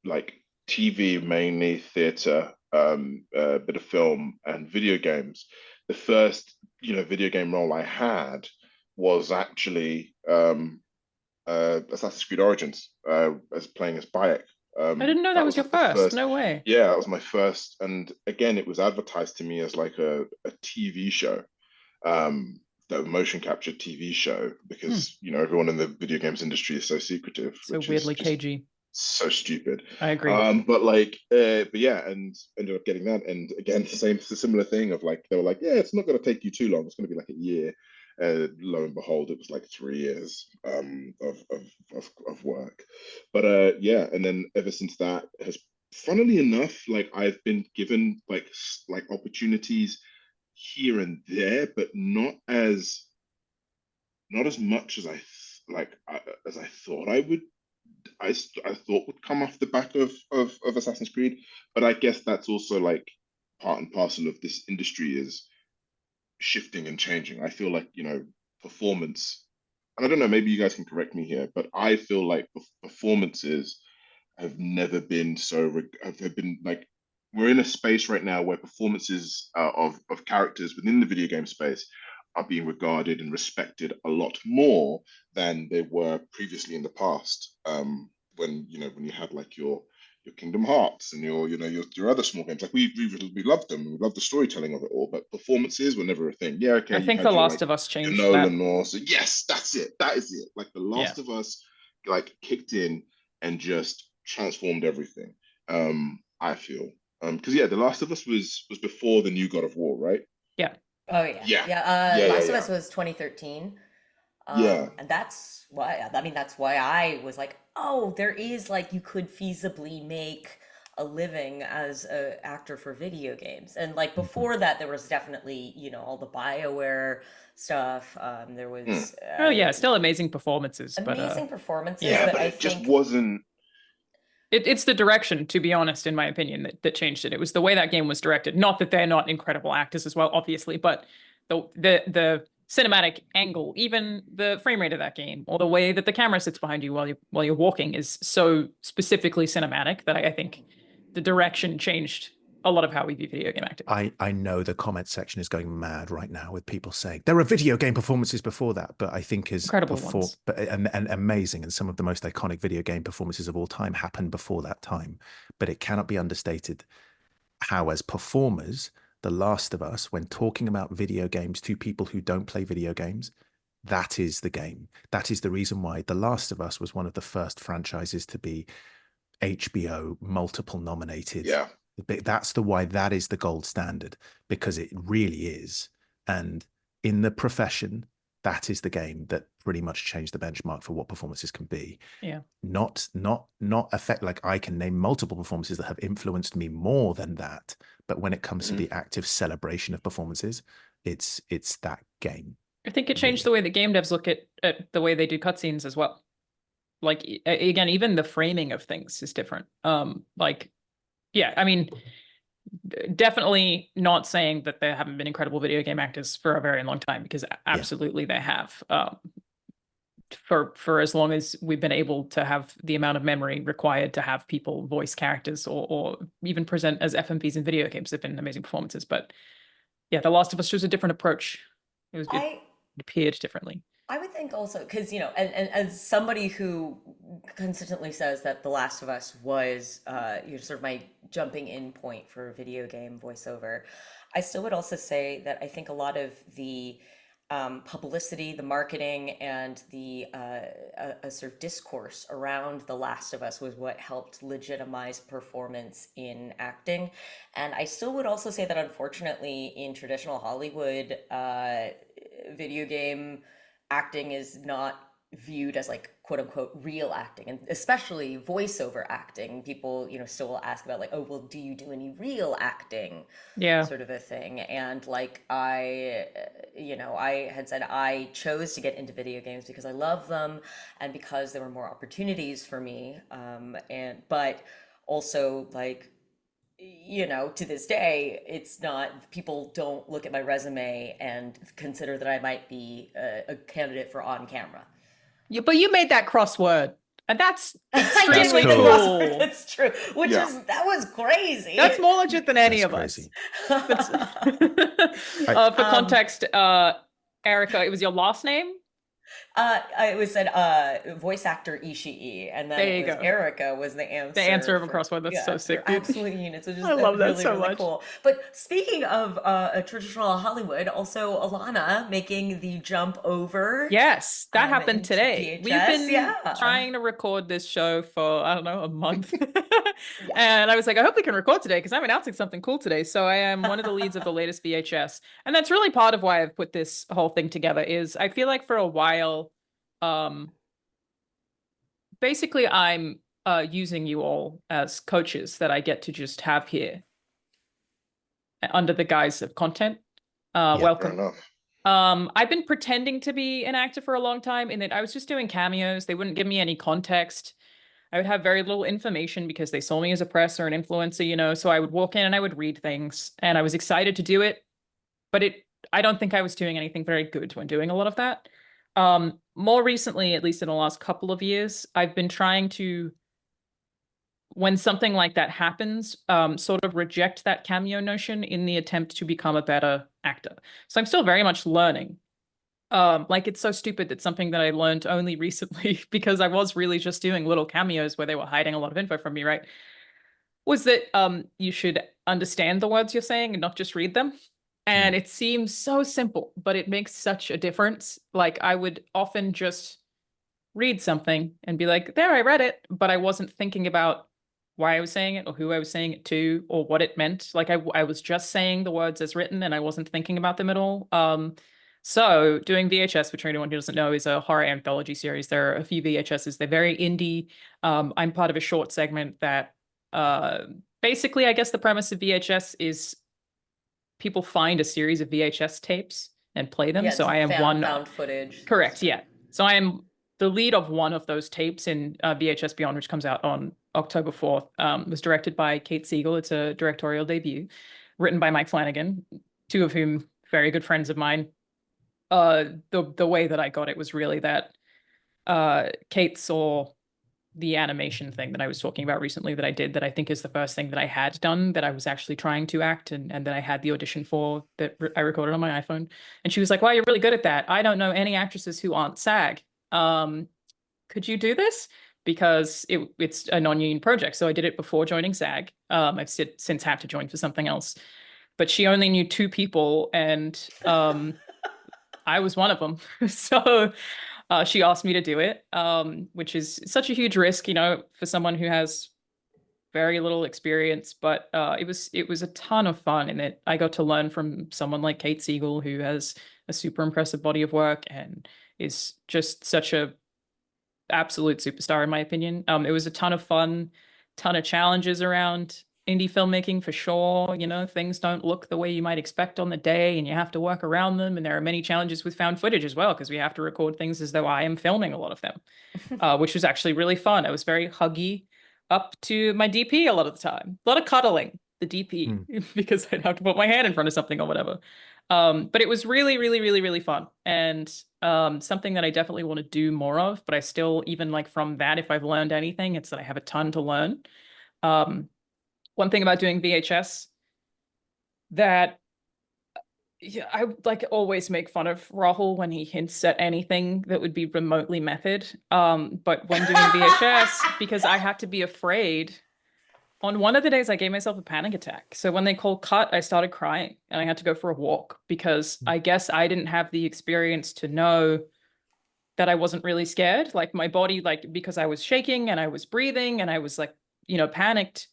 S3: like TV, mainly theater, a bit of film and video games. The first, video game role I had was actually Assassin's Creed Origins, as playing as Bayek.
S1: I didn't know that was your first. No way.
S3: Yeah, that was my first. And again, it was advertised to me as like a TV show, the motion capture TV show, because, everyone in the video games industry is so secretive.
S1: So weirdly cagey.
S3: So stupid.
S1: I agree.
S3: But yeah, and ended up getting that. And again, similar thing of like, they were like, yeah, it's not going to take you too long. It's going to be like a year. Lo and behold, it was like 3 years of work. But yeah, and then ever since that has, funnily enough, like I've been given like opportunities here and there, but not as much as I thought I would. I thought would come off the back of Assassin's Creed, but I guess that's also like part and parcel of this industry is shifting and changing. I feel like, performance, and I don't know, maybe you guys can correct me here, but I feel like performances have never been have been like, we're in a space right now where performances of characters within the video game space are being regarded and respected a lot more than they were previously in the past. When you had like your Kingdom Hearts and your other small games, like we loved them, we loved the storytelling of it all, but performances were never a thing. Yeah, okay.
S1: I think The Last of Us changed that.
S3: Nolan or so, yes, that's it. That is it. Like The Last of Us, like kicked in and just transformed everything. I feel, because The Last of Us was before the new God of War, right?
S1: Yeah.
S2: Oh yeah. Last of Us was 2013. And that's why I was like, oh, there is like, you could feasibly make a living as an actor for video games. And like before that, there was definitely, all the BioWare stuff. There was
S1: still amazing performances.
S2: Performances,
S3: but I think just wasn't.
S1: It's the direction, to be honest, in my opinion, that changed it. It was the way that game was directed. Not that they're not incredible actors as well, obviously, but the cinematic angle, even the frame rate of that game, or the way that the camera sits behind you while you're walking, is so specifically cinematic that I think the direction changed a lot of how we view video game actors.
S4: I know the comment section is going mad right now with people saying there are video game performances before that, but I think
S1: incredible ones.
S4: And amazing, and some of the most iconic video game performances of all time happened before that time. But it cannot be understated how, as performers, The Last of Us, when talking about video games to people who don't play video games, that is the game. That is the reason why The Last of Us was one of the first franchises to be HBO multiple nominated.
S3: Yeah.
S4: That's why that is the gold standard, because it really is. And in the profession, that is the game that pretty much changed the benchmark for what performances can be.
S1: Yeah.
S4: Not affect, like I can name multiple performances that have influenced me more than that. But when it comes to the active celebration of performances, it's that game.
S1: I think it changed the way that game devs look at the way they do cutscenes as well. Like, again, even the framing of things is different. Yeah, I mean, definitely not saying that there haven't been incredible video game actors for a very long time, because absolutely they have. for as long as we've been able to have the amount of memory required to have people voice characters or even present as FMVs in video games. They've been amazing performances. But yeah, The Last of Us was a different approach. It appeared differently.
S2: I would think also because, you know, and as somebody who consistently says that The Last of Us was you know, sort of my jumping in point for video game voiceover, I still would also say that I think a lot of the publicity, the marketing, and the a sort of discourse around The Last of Us was what helped legitimize performance in acting. And I still would also say that unfortunately in traditional Hollywood, video game acting is not viewed as like quote unquote real acting, and especially voiceover acting. People, you know, still will ask about like, oh, well, do you do any real acting?
S1: Yeah.
S2: Sort of a thing. And like you know, I had said I chose to get into video games because I love them and because there were more opportunities for me. But also like, you know, to this day, it's not, people don't look at my resume and consider that I might be a candidate for on camera.
S1: Yeah, but you made that crossword, and that's extremely
S2: cool.
S1: Cool.
S2: That's true. That was crazy.
S1: That's more legit than any of
S4: crazy.
S1: us. For context, Erika, it was your last name?
S2: It was said voice actor Ishii, and then it was Erika was the answer.
S1: The answer of a crossword. That's so sick.
S2: Absolutely units, which is
S1: I love that
S2: really,
S1: so
S2: really
S1: much.
S2: cool. But speaking of a traditional Hollywood, also Alana making the jump over.
S1: Yes, that happened today.
S2: VHS,
S1: We've been trying to record this show for, I don't know, a month. And I was like, I hope we can record today because I'm announcing something cool today. So I am one of the leads of the latest VHS. And that's really part of why I've put this whole thing together is I feel like for a while, basically I'm using you all as coaches that I get to just have here under the guise of content. Welcome.
S3: Fair enough.
S1: I've been pretending to be an actor for a long time in that I was just doing cameos. They wouldn't give me any context. I would have very little information because they saw me as a press or an influencer, you know, so I would walk in and I would read things and I was excited to do it, but I don't think I was doing anything very good when doing a lot of that. More recently, at least in the last couple of years, I've been trying to, when something like that happens, sort of reject that cameo notion in the attempt to become a better actor. So I'm still very much learning. Like it's so stupid that something that I learned only recently, because I was really just doing little cameos where they were hiding a lot of info from me, right? Was that you should understand the words you're saying and not just read them. And it seems so simple, but it makes such a difference. Like I would often just read something and be like, there, I read it, but I wasn't thinking about why I was saying it or who I was saying it to or what it meant. Like I was just saying the words as written and I wasn't thinking about them at all. So doing VHS, which anyone who doesn't know, is a horror anthology series. There are a few VHSs. They're very indie. I'm part of a short segment that basically, I guess the premise of VHS is people find a series of VHS tapes and play them. So I am
S2: found footage.
S1: Correct. Yeah. So I am the lead of one of those tapes in VHS Beyond, which comes out on October 4th. Was directed by Kate Siegel. It's a directorial debut, written by Mike Flanagan, two of whom very good friends of mine. The way that I got it was really that Kate saw the animation thing that I was talking about recently that I did, that I think is the first thing that I had done that I was actually trying to act and that I had the audition for that I recorded on my iPhone. And she was like, wow, you're really good at that. I don't know any actresses who aren't SAG. Could you do this? Because it's a non-union project. So I did it before joining SAG. I've since had to join for something else. But she only knew 2 people and I was one of them. So she asked me to do it, which is such a huge risk, you know, for someone who has very little experience. But it was a ton of fun, and I got to learn from someone like Kate Siegel, who has a super impressive body of work and is just such a absolute superstar, in my opinion. It was a ton of fun, ton of challenges around indie filmmaking for sure. You know, things don't look the way you might expect on the day and you have to work around them. And there are many challenges with found footage as well, because we have to record things as though I am filming a lot of them, which was actually really fun. I was very huggy up to my DP a lot of the time. A lot of cuddling the DP because I'd have to put my hand in front of something or whatever. But it was really, really, really, really fun. And something that I definitely want to do more of, but I still, even like from that, if I've learned anything, it's that I have a ton to learn. One thing about doing VHS that yeah, I like always make fun of Rahul when he hints at anything that would be remotely method. But when doing VHS, because I had to be afraid, on one of the days I gave myself a panic attack. So when they called cut, I started crying and I had to go for a walk because I guess I didn't have the experience to know that I wasn't really scared. Like my body, like because I was shaking and I was breathing and I was like, panicked,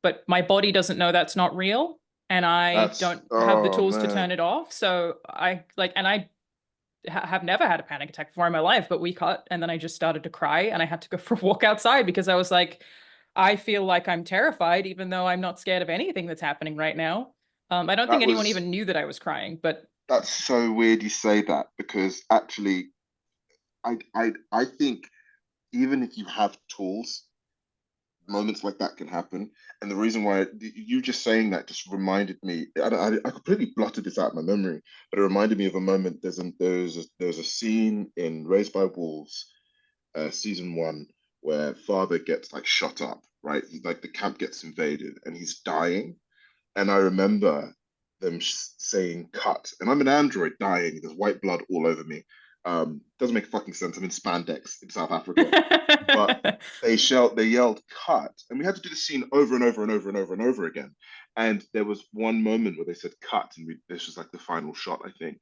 S1: but my body doesn't know that's not real. And I
S3: That's,
S1: don't have the
S3: oh
S1: tools to turn
S3: man.
S1: it off. So I like, and I have never had a panic attack before in my life, but we cut and then I just started to cry and I had to go for a walk outside because I was like, I feel like I'm terrified, even though I'm not scared of anything that's happening right now. I don't think
S3: That
S1: anyone
S3: was
S1: even knew that I was crying, but
S3: that's so weird you say that, because actually I think even if you have tools, moments like that can happen. And the reason why you just saying that just reminded me, I completely blotted this out of my memory, but it reminded me of a moment. There's a scene in Raised by Wolves, season one, where father gets like shot up, right? Like the camp gets invaded and he's dying. And I remember them saying cut. And I'm an android dying. There's white blood all over me. Doesn't make fucking sense. I'm in spandex in South Africa. But they yelled cut. And we had to do the scene over and over and over and over and over again. And there was one moment where they said cut, and this was like the final shot, I think.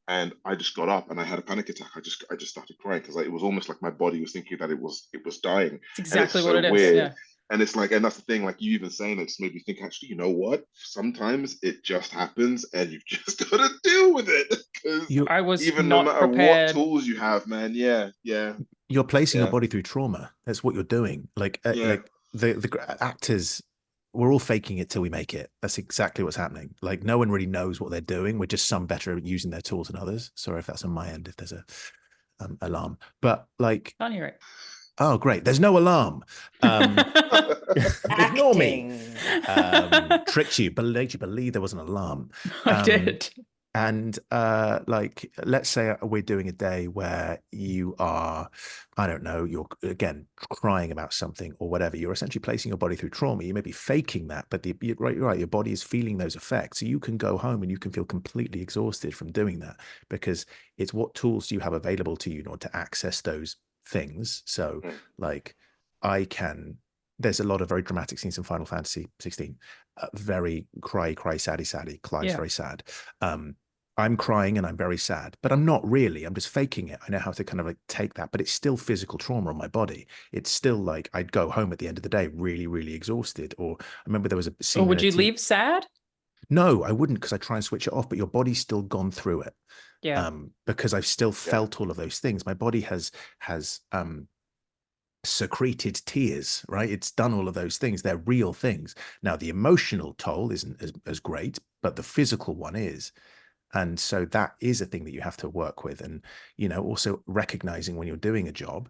S3: And I just got up and I had a panic attack. I just started crying because like, it was almost like my body was thinking that it was dying.
S1: it's
S3: And it's
S1: exactly what
S3: so
S1: it is.
S3: weird.
S1: Yeah.
S3: And it's like, and that's the thing, like you even saying it just made me think, actually, you know what? Sometimes it just happens and you've just got to deal with it. Because
S4: You
S1: I was
S3: even no
S1: not
S3: matter what
S1: prepared.
S3: tools you have, man,
S4: you're placing your
S3: yeah,
S4: body through trauma. That's what you're doing.
S3: yeah.
S4: Like the actors, we're all faking it till we make it. That's exactly what's happening. Like no one really knows what they're doing. We're just some better at using their tools than others. Sorry if that's on my end, if there's a alarm. But like,
S1: Can't hear
S4: oh great, there's no alarm.
S1: it.
S4: Ignore me.
S2: Acting.
S4: Tricked you, but made you believe there was an alarm.
S1: I did.
S4: And like, let's say we're doing a day where you are, I don't know, you're again crying about something or whatever. You're essentially placing your body through trauma. You may be faking that, but you're right, your body is feeling those effects. So you can go home and you can feel completely exhausted from doing that, because it's what tools do you have available to you in order to access those things. So like there's a lot of very dramatic scenes in Final Fantasy 16. Very cry, saddy. Clive's very sad. I'm crying and I'm very sad, but I'm not really. I'm just faking it. I know how to kind of like take that, but it's still physical trauma on my body. It's still like I'd go home at the end of the day really, really exhausted. Or I remember there was a scene.
S1: Or would you leave sad?
S4: No, I wouldn't, because I try and switch it off, but your body's still gone through it.
S1: Yeah.
S4: Because I've still felt all of those things. My body has secreted tears, right? It's done all of those things. They're real things. Now, the emotional toll isn't as great, but the physical one is. And so that is a thing that you have to work with. And, also recognizing when you're doing a job,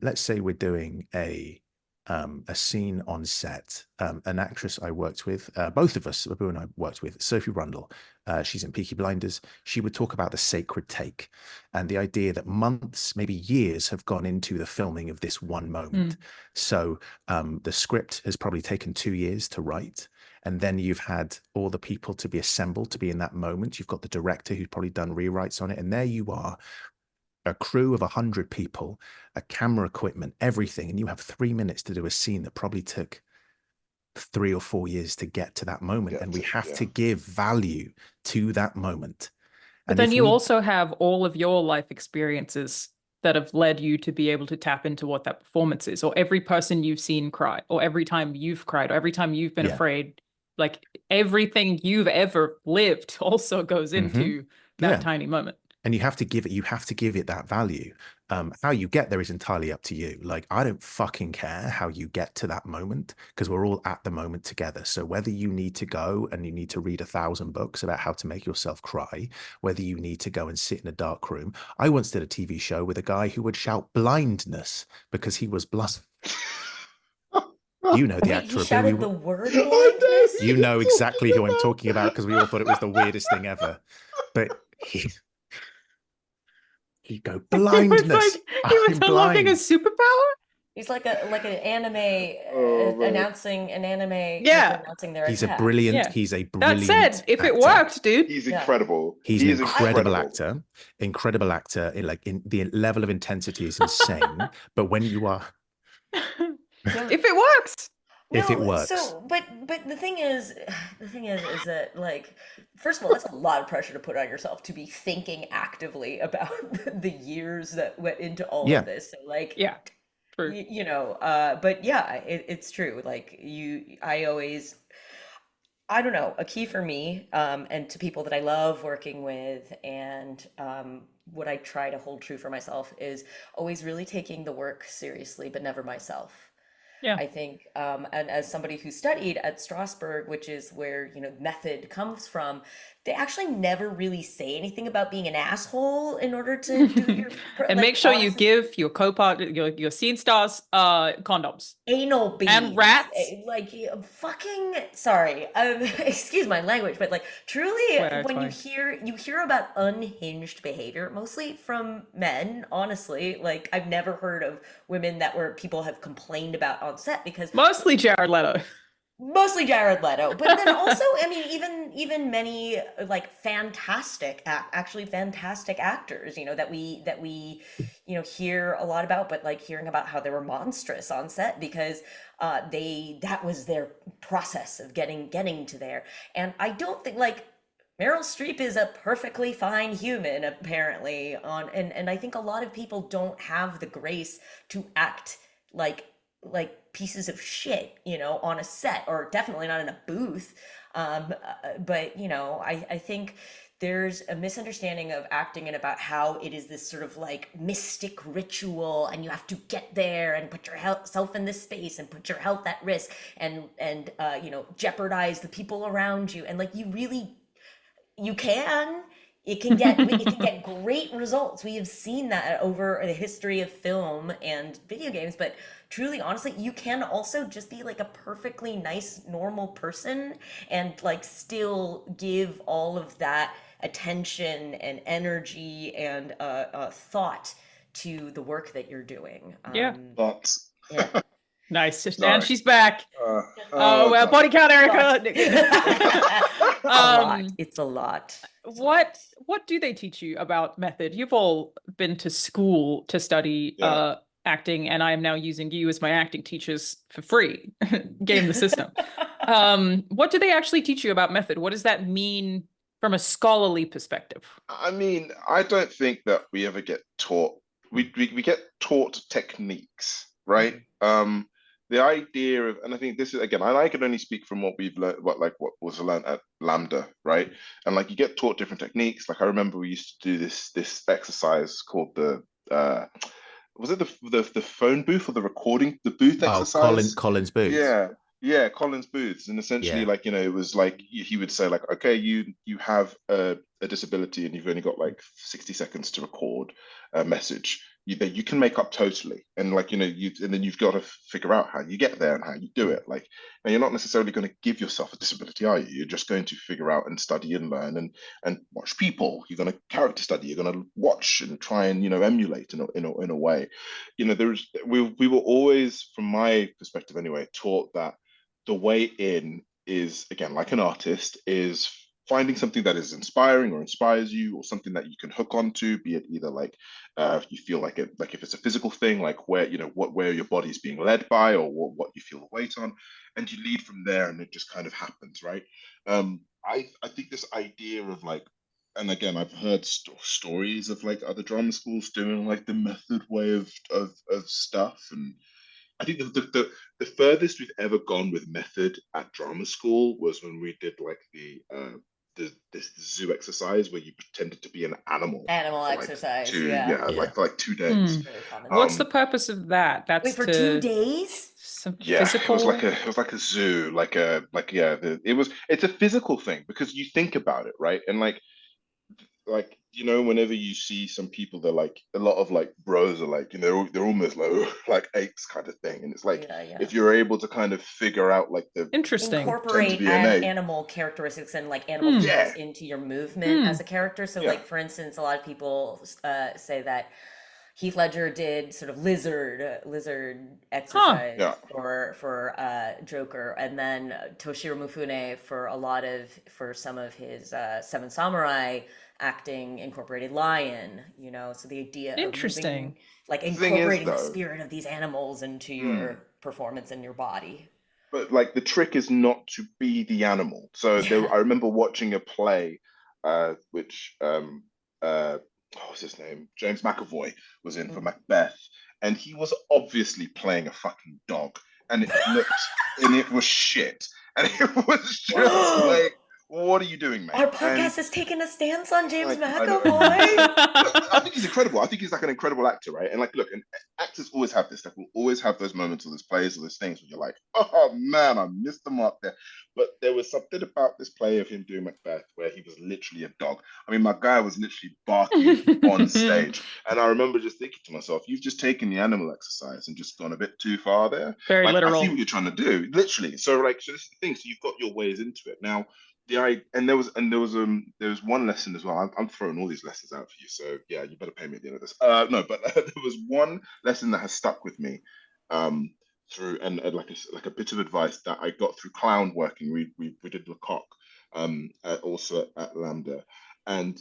S4: let's say we're doing a scene on set. An actress I worked with, both of us, Abu and I worked with, Sophie Rundle. She's in Peaky Blinders. She would talk about the sacred take and the idea that months, maybe years, have gone into the filming of this one moment. So the script has probably taken 2 years to write. And then you've had all the people to be assembled to be in that moment. You've got the director who's probably done rewrites on it. And there you are, a crew of 100 people, a camera equipment, everything. And you have 3 minutes to do a scene that probably took 3 or 4 years to get to that moment. And we have to give value to that moment.
S1: But
S4: And
S1: then you also have all of your life experiences that have led you to be able to tap into what that performance is, or every person you've seen cry, or every time you've cried, or every time you've been afraid. Like everything you've ever lived also goes into that tiny moment.
S4: And you have to give it that value. How you get there is entirely up to you. Like, I don't fucking care how you get to that moment, because we're all at the moment together. So whether you need to go and you need to read 1,000 books about how to make yourself cry, whether you need to go and sit in a dark room. I once did a TV show with a guy who would shout blindness because he was blind. You know the
S2: Wait,
S4: actor.
S2: he shouted the word
S3: I
S2: blindness?
S4: You know exactly who I'm
S3: about.
S4: talking about because we all thought it was the weirdest thing ever. But he go blindness.
S1: He was
S4: I'm
S1: unlocking a
S4: blind.
S1: superpower.
S2: He's like an anime
S3: Oh, man.
S2: announcing an anime character
S1: Yeah.
S2: announcing their
S4: He's a
S2: attack.
S4: brilliant.
S1: Yeah.
S4: He's a
S1: That
S4: brilliant
S1: said, if it
S4: actor.
S1: worked, dude.
S3: He's
S2: Yeah.
S3: incredible.
S4: He's
S3: He
S4: an
S3: is
S4: incredible
S3: incredible.
S4: actor. In the level of intensity is insane. But when you are,
S1: If it works.
S4: if it
S2: No,
S4: works,
S2: so but the thing is is that like first of all, that's a lot of pressure to put on yourself to be thinking actively about the years that went into all
S4: Yeah.
S2: of this. So like
S1: Yeah. True.
S2: you know, but yeah, it's true. Like I don't know, a key for me, and to people that I love working with, and what I try to hold true for myself is always really taking the work seriously, but never myself.
S1: Yeah.
S2: I think, and as somebody who studied at Strasbourg, which is where, you know, method comes from, they actually never really say anything about being an asshole in order to do your,
S1: And make
S2: like,
S1: sure you
S2: honestly,
S1: give your co-part, your scene stars, condoms
S2: anal
S1: and
S2: beads.
S1: rats.
S2: Like, fucking, sorry, excuse my language, but like, truly,
S1: Swear, it's
S2: when
S1: fine.
S2: you hear about unhinged behavior, mostly from men, honestly, like, I've never heard of women that were people have complained about on set because
S1: Mostly Jared Leto.
S2: mostly Jared Leto, but then also, I mean, even many like actually fantastic actors, you know, that we you know hear a lot about, but like hearing about how they were monstrous on set because that was their process of getting to there, and I don't think like Meryl Streep is a perfectly fine human apparently and I think a lot of people don't have the grace to act like pieces of shit, you know, on a set or definitely not in a booth. But you know, I think there's a misunderstanding of acting and about how it is this sort of like mystic ritual and you have to get there and put yourself in this space and put your health at risk and you know, jeopardize the people around you, and like you can it can get great results. We have seen that over the history of film and video games, but truly honestly, you can also just be like a perfectly nice normal person and like still give all of that attention and energy and thought to the work that you're doing.
S1: Yeah.
S3: But
S2: Yeah.
S1: Nice. And
S3: sorry.
S1: she's back.
S3: Oh,
S1: Oh, well,
S3: God.
S1: body count, Erika.
S2: A lot. It's a lot.
S1: What do they teach you about method? You've all been to school to study
S3: Yeah.
S1: acting, and I am now using you as my acting teachers for free. Game the system. What do they actually teach you about method? What does that mean from a scholarly perspective?
S3: I mean, I don't think that we ever get taught. We get taught techniques, right? The idea of, and I think this is again, I can only speak from what we've learned, what was learned at Lambda, right? And like you get taught different techniques. Like I remember we used to do this exercise called the was it the phone booth or the booth exercise?
S4: Collins Booth.
S3: Yeah, Collins booths, and essentially,
S4: Yeah.
S3: like, you know, it was like he would say, like, okay, you have a disability, and you've only got like 60 seconds to record a message. You can make up totally, and like, you know, and then you've got to figure out how you get there and how you do it. Like, now you're not necessarily going to give yourself a disability, are you? You're just going to figure out and study and learn and watch people. You're going to character study. You're going to watch and try and, you know, emulate in a way. You know, we were always, from my perspective anyway, taught that the way in is, again, like an artist, is finding something that is inspiring or inspires you, or something that you can hook onto, be it either like you feel like it, like if it's a physical thing, like where, you know, where your body is being led by, or what you feel the weight on, and you lead from there, and it just kind of happens, right? I think this idea of like, and again, I've heard stories of like other drama schools doing like the method way of stuff, and I think the furthest we've ever gone with method at drama school was when we did like this zoo exercise where you pretended to be an animal.
S2: Animal
S3: for, like,
S2: exercise,
S3: two,
S2: yeah.
S3: like for like 2 days.
S2: Very common.
S1: What's the purpose of that? That's
S2: Wait, for
S1: to
S2: 2 days?
S1: some
S3: Yeah,
S1: physical.
S3: it was like a zoo, it's a physical thing because you think about it, right? And like you know, whenever you see some people, they're like, a lot of like bros are like, you know, they're almost like like apes kind of thing. And it's like,
S2: Yeah.
S3: if you're able to kind of figure out like the
S1: Interesting.
S3: tend to
S2: Incorporate
S3: be an ape.
S2: animal characteristics and like animal features
S3: Yeah,
S2: into your movement
S1: Hmm.
S2: as a character. So,
S3: yeah,
S2: like for instance, a lot of people say that Heath Ledger did sort of lizard
S1: Huh.
S2: exercise
S3: yeah.
S2: for Joker, and then Toshiro Mifune for some of his Seven Samurai acting incorporated lion. You know, so the idea of moving,
S1: Interesting.
S2: like
S3: The thing is,
S2: incorporating the
S3: though,
S2: spirit of these animals into
S3: hmm,
S2: your performance and your body.
S3: but like the trick is not to be the animal. So
S2: Yeah.
S3: I remember watching a play, which what was his name? James McAvoy was in for
S2: Mm.
S3: Macbeth, and he was obviously playing a fucking dog, and it looked and it was shit, and it was just like, what are you doing, mate?
S2: Our
S3: And
S2: podcast has taken a stance on James
S3: like, I know.
S2: McAvoy.
S3: I think he's incredible. I think he's like an incredible actor, right? And like, look, and actors always have this. Like, we'll always have those moments or those plays or those things where you're like, oh man, I missed them up there. But there was something about this play of him doing Macbeth where he was literally a dog. I mean, my guy was literally barking on stage, and I remember just thinking to myself, you've just taken the animal exercise and just gone a bit too far there.
S1: Very
S3: Like, I see
S1: literal.
S3: what you're trying to do, literally. So, like, so this is the thing. So you've got your ways into it now. There was one lesson as well. I'm throwing all these lessons out for you, so yeah, you better pay me at the end of this. No, but there was one lesson that has stuck with me, through and like a bit of advice that I got through clown working. We did Lecoq, also at Lambda, and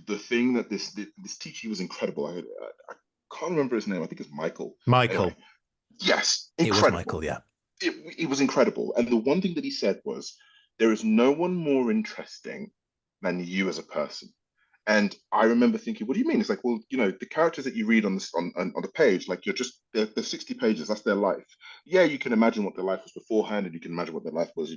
S3: the thing that this teacher was incredible. I can't remember his name. I think it's Michael.
S4: Michael.
S3: Anyway, yes,
S4: It was
S3: incredible.
S4: Michael, yeah.
S3: It was incredible. And the one thing that he said was, there is no one more interesting than you as a person. And I remember thinking, what do you mean? It's like, well, you know, the characters that you read on this on the page, like they're 60 pages, that's their life. Yeah, you can imagine what their life was beforehand, and you can imagine what their life was,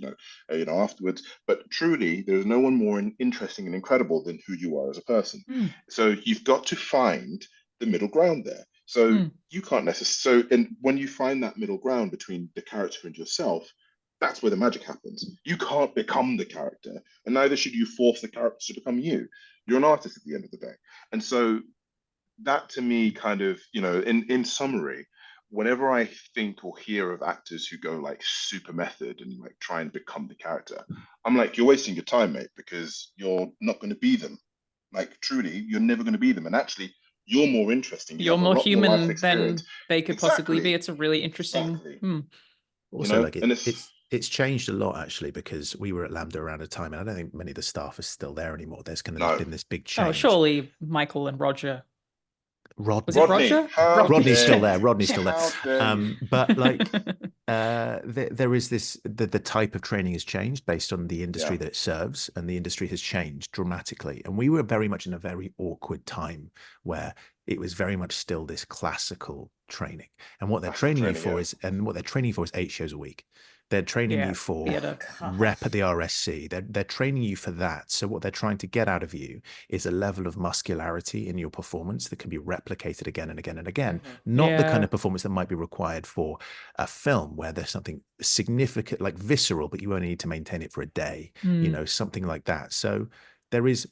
S3: afterwards. But truly, there's no one more interesting and incredible than who you are as a person.
S1: Hmm.
S3: So you've got to find the middle ground there. So
S1: Hmm.
S3: you can't necessarily. So, and when you find that middle ground between the character and yourself, that's where the magic happens. You can't become the character, and neither should you force the character to become you. You're an artist at the end of the day. And so that to me kind of, in summary, whenever I think or hear of actors who go like super method and like try and become the character, I'm like, you're wasting your time, mate, because you're not going to be them. Like truly, you're never going to be them. And actually, you're more interesting. You
S1: You're
S3: have a
S1: more
S3: lot more life
S1: human
S3: experience.
S1: than they could possibly be.
S3: Exactly.
S1: It's a really interesting.
S3: Exactly.
S1: Hmm.
S4: Also, like
S3: And
S4: it's changed a lot actually, because we were at Lambda around a time, and I don't think many of the staff are still there anymore. There's been this big change.
S1: Oh, surely Michael and Roger. Was it
S3: Rodney,
S1: Roger?
S4: Rodney's still there.
S3: you?
S4: Rodney's still
S3: How
S4: there.
S3: dare you?
S4: But like, there is this the type of training has changed based on the industry
S3: Yeah.
S4: that it serves, and the industry has changed dramatically. And we were very much in a very awkward time where it was very much still this classical training. And what they're training you for is 8 shows a week. They're training
S1: Yeah,
S4: you for
S1: theatre.
S4: rep at the RSC. They're training you for that. So what they're trying to get out of you is a level of muscularity in your performance that can be replicated again and again and again. Not the kind
S1: Yeah.
S4: of performance that might be required for a film where there's something significant, like visceral, but you only need to maintain it for a day, something like that. So there is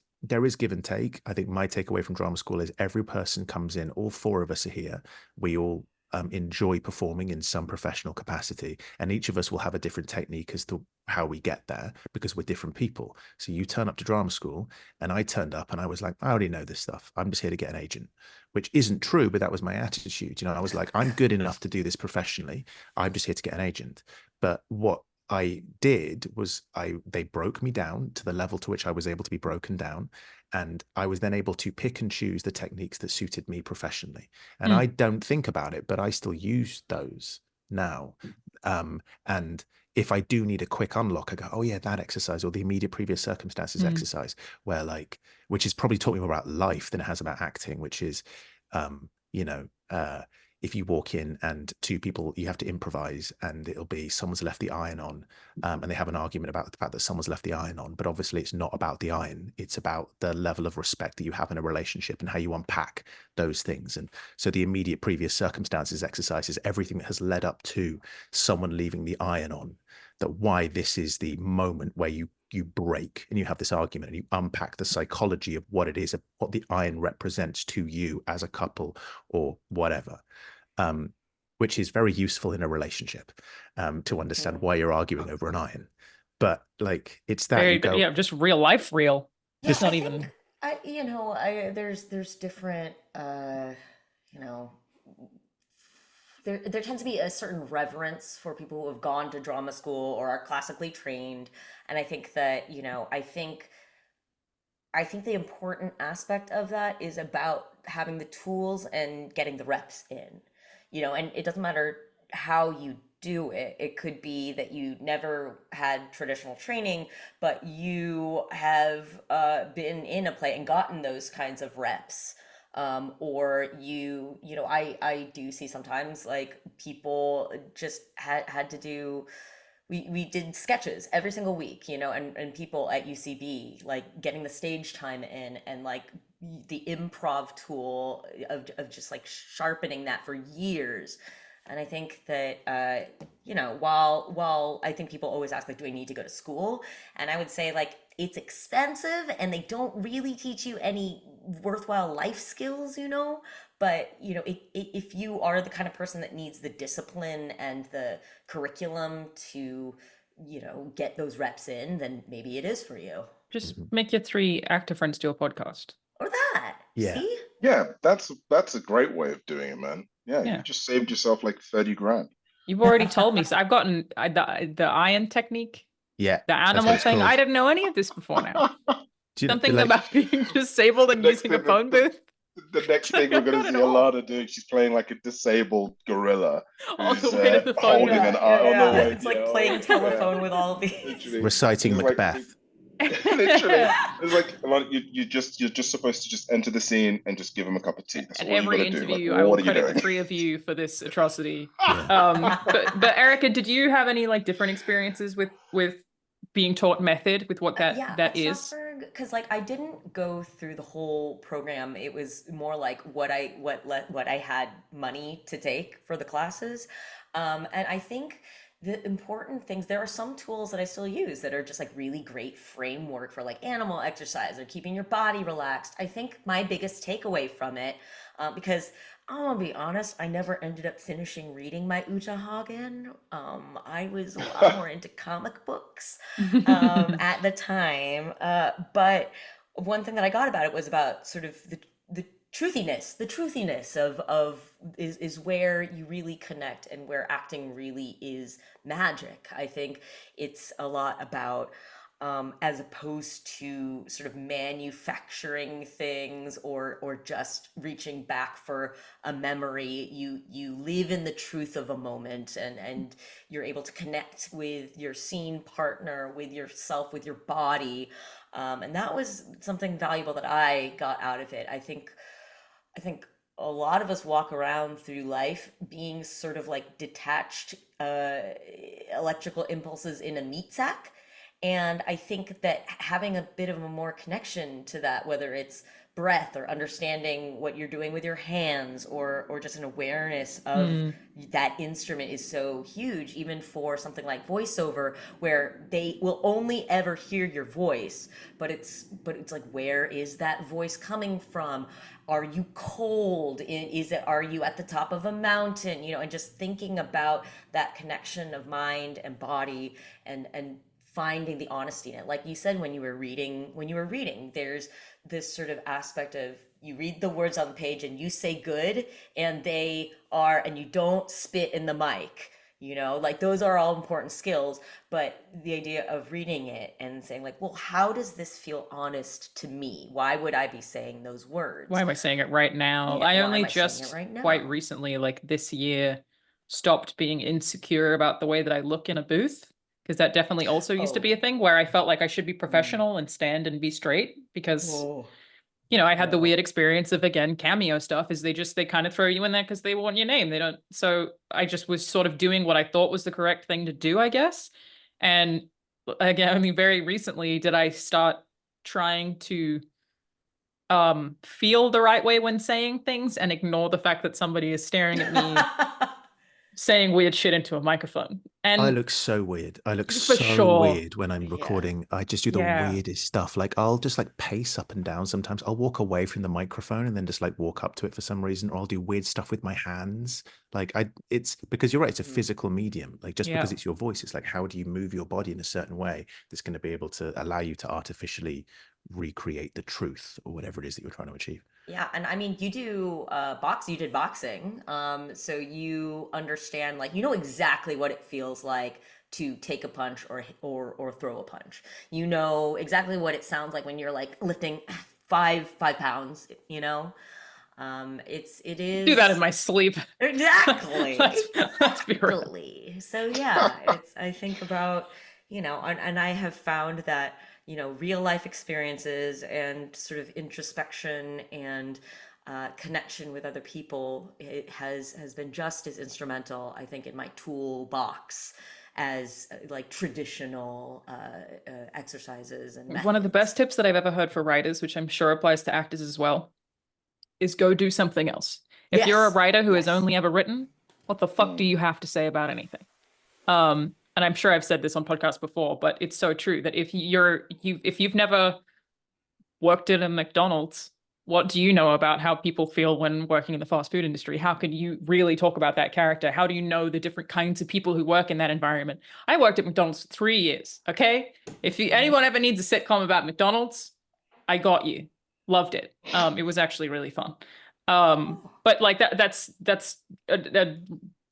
S4: give and take. I think my takeaway from drama school is every person comes in, all four of us are here. We all enjoy performing in some professional capacity, and each of us will have a different technique as to how we get there, because we're different people. So you turn up to drama school, and I turned up and I was like, I already know this stuff. I'm just here to get an agent, which isn't true, but that was my attitude. I was like, I'm good enough to do this professionally. I'm just here to get an agent. But what I did was they broke me down to the level to which I was able to be broken down. And I was then able to pick and choose the techniques that suited me professionally. And I don't think about it, but I still use those now. And if I do need a quick unlock, I go, oh yeah, that exercise, or the immediate previous circumstances exercise, which has probably taught me more about life than it has about acting, which is, if you walk in and two people, you have to improvise, and it'll be someone's left the iron on, and they have an argument about the fact that someone's left the iron on, but obviously it's not about the iron. It's about the level of respect that you have in a relationship and how you unpack those things. And so the immediate previous circumstances exercise is everything that has led up to someone leaving the iron on, that why this is the moment where you you break and you have this argument and you unpack the psychology of what it is, what the iron represents to you as a couple or whatever, which is very useful in a relationship, to understand why you're arguing over an iron. But like, it's that
S1: Very,
S4: you go,
S1: yeah, just real life real.
S2: Yeah,
S1: Just not
S2: I
S1: even.
S2: think there's different you know there tends to be a certain reverence for people who have gone to drama school or are classically trained, and I think that I think the important aspect of that is about having the tools and getting the reps in, and it doesn't matter how you do it. It could be that you never had traditional training, but you have been in a play and gotten those kinds of reps. Or I do see sometimes like people just had to do, we did sketches every single week, and people at UCB like getting the stage time in, and like the improv tool of just like sharpening that for years. And I think that while I think people always ask like, do I need to go to school? And I would say like it's expensive and they don't really teach you any worthwhile life skills, but if you are the kind of person that needs the discipline and the curriculum to get those reps in, then maybe it is for you.
S1: Just make your 3 actor friends do a podcast.
S2: Or that.
S4: Yeah.
S2: See?
S3: Yeah, that's a great way of doing it, man. Yeah,
S1: Yeah.
S3: you just saved yourself like 30 grand.
S1: You've already told me. So I've gotten the iron technique,
S4: yeah,
S1: the
S4: that's what
S1: animal
S4: it's
S1: thing.
S4: called.
S1: I didn't know any of this before now.
S4: Do you know,
S1: Something
S4: like,
S1: about being disabled and
S3: The next
S1: using a
S3: thing
S1: phone booth.
S3: The next thing we're
S1: I've
S3: going
S1: got
S3: to
S1: it
S3: see
S1: all.
S3: Alana doing, she's playing like a disabled gorilla
S1: On
S3: who's
S1: the way to the phone
S3: holding
S1: booth.
S3: an eye on the way.
S2: It's like playing
S3: yeah.
S2: telephone with all these.
S3: Literally.
S4: reciting
S3: It's like-
S4: Macbeth.
S3: literally, it's like you're just supposed to just enter the scene and just give him a cup of tea. That's
S1: At
S3: all you
S1: every
S3: got to do.
S1: interview,
S3: Like,
S1: I will
S3: what are you
S1: credit
S3: doing?
S1: the 3 of you for this atrocity.
S4: Yeah.
S1: But Erika, did you have any like different experiences with being taught method, with what that
S2: At
S1: is?
S2: Strasberg, because like I didn't go through the whole program. It was more like what I had money to take for the classes, and I think the important things, there are some tools that I still use that are just like really great framework for like animal exercise or keeping your body relaxed. I think my biggest takeaway from it, because I'm gonna be honest, I never ended up finishing reading my Uta Hagen. I was a lot more into comic books at the time. But one thing that I got about it was about sort of the truthiness of is where you really connect and where acting really is magic. I think it's a lot about as opposed to sort of manufacturing things or just reaching back for a memory. You live in the truth of a moment, and you're able to connect with your scene partner, with yourself, with your body, and that was something valuable that I got out of it. I think a lot of us walk around through life being sort of like detached electrical impulses in a meat sack. And I think that having a bit of a more connection to that, whether it's breath or understanding what you're doing with your hands, or just an awareness of that instrument, is so huge, even for something like voiceover, where they will only ever hear your voice, but it's like, where is that voice coming from? Are you cold? Are you at the top of a mountain? And just thinking about that connection of mind and body, and finding the honesty in it. Like you said, when you were reading, there's this sort of aspect of, you read the words on the page and you say good, and you don't spit in the mic. Like those are all important skills, but the idea of reading it and saying like, well, how does this feel honest to me? Why would I be saying those words?
S1: Why am I saying it right now?
S2: Yeah,
S1: I
S2: why
S1: only
S2: am I saying
S1: just
S2: it right now?
S1: quite recently, like this year, stopped being insecure about the way that I look in a booth, because that definitely also used to be a thing where I felt like I should be professional and stand and be straight, because I had the weird experience of, again, cameo stuff, is they kind of throw you in there because they want your name. They don't. So I just was sort of doing what I thought was the correct thing to do, I guess. And again, I mean, very recently did I start trying to feel the right way when saying things and ignore the fact that somebody is staring at me saying weird shit into a microphone. And
S4: I look so weird. I look
S1: for
S4: so
S1: sure.
S4: weird when I'm
S2: Yeah.
S4: recording. I just do the
S1: Yeah.
S4: weirdest stuff. Like I'll just like pace up and down. Sometimes I'll walk away from the microphone and then just like walk up to it for some reason, or I'll do weird stuff with my hands. Like it's because you're right. It's a physical medium. Like just because
S1: Yeah.
S4: it's your voice, it's like how do you move your body in a certain way that's going to be able to allow you to artificially recreate the truth or whatever it is that you're trying to achieve.
S2: Yeah, and I mean, you did boxing, so you understand, like, you know exactly what it feels like to take a punch or throw a punch. You know exactly what it sounds like when you're like lifting five pounds, you know? It
S1: Do that in
S2: is
S1: my sleep.
S2: exactly,
S1: Let's be real.
S2: exactly. So yeah, I think about, and I have found that, real life experiences and sort of introspection and connection with other people, it has been just as instrumental, I think, in my toolbox as like traditional exercises and
S1: One of the
S2: methods.
S1: best tips that I've ever heard for writers, which I'm sure applies to actors as well, is go do something else. If you're a
S2: Yes,
S1: writer who has
S2: yes.
S1: only ever written, what the fuck do you have to say about anything? And I'm sure I've said this on podcasts before, but it's so true that if you've never worked at a McDonald's, what do you know about how people feel when working in the fast food industry? How can you really talk about that character? How do you know the different kinds of people who work in that environment? I worked at McDonald's for 3 years, okay? If anyone ever needs a sitcom about McDonald's, I got you. Loved it. It was actually really fun. But like that's a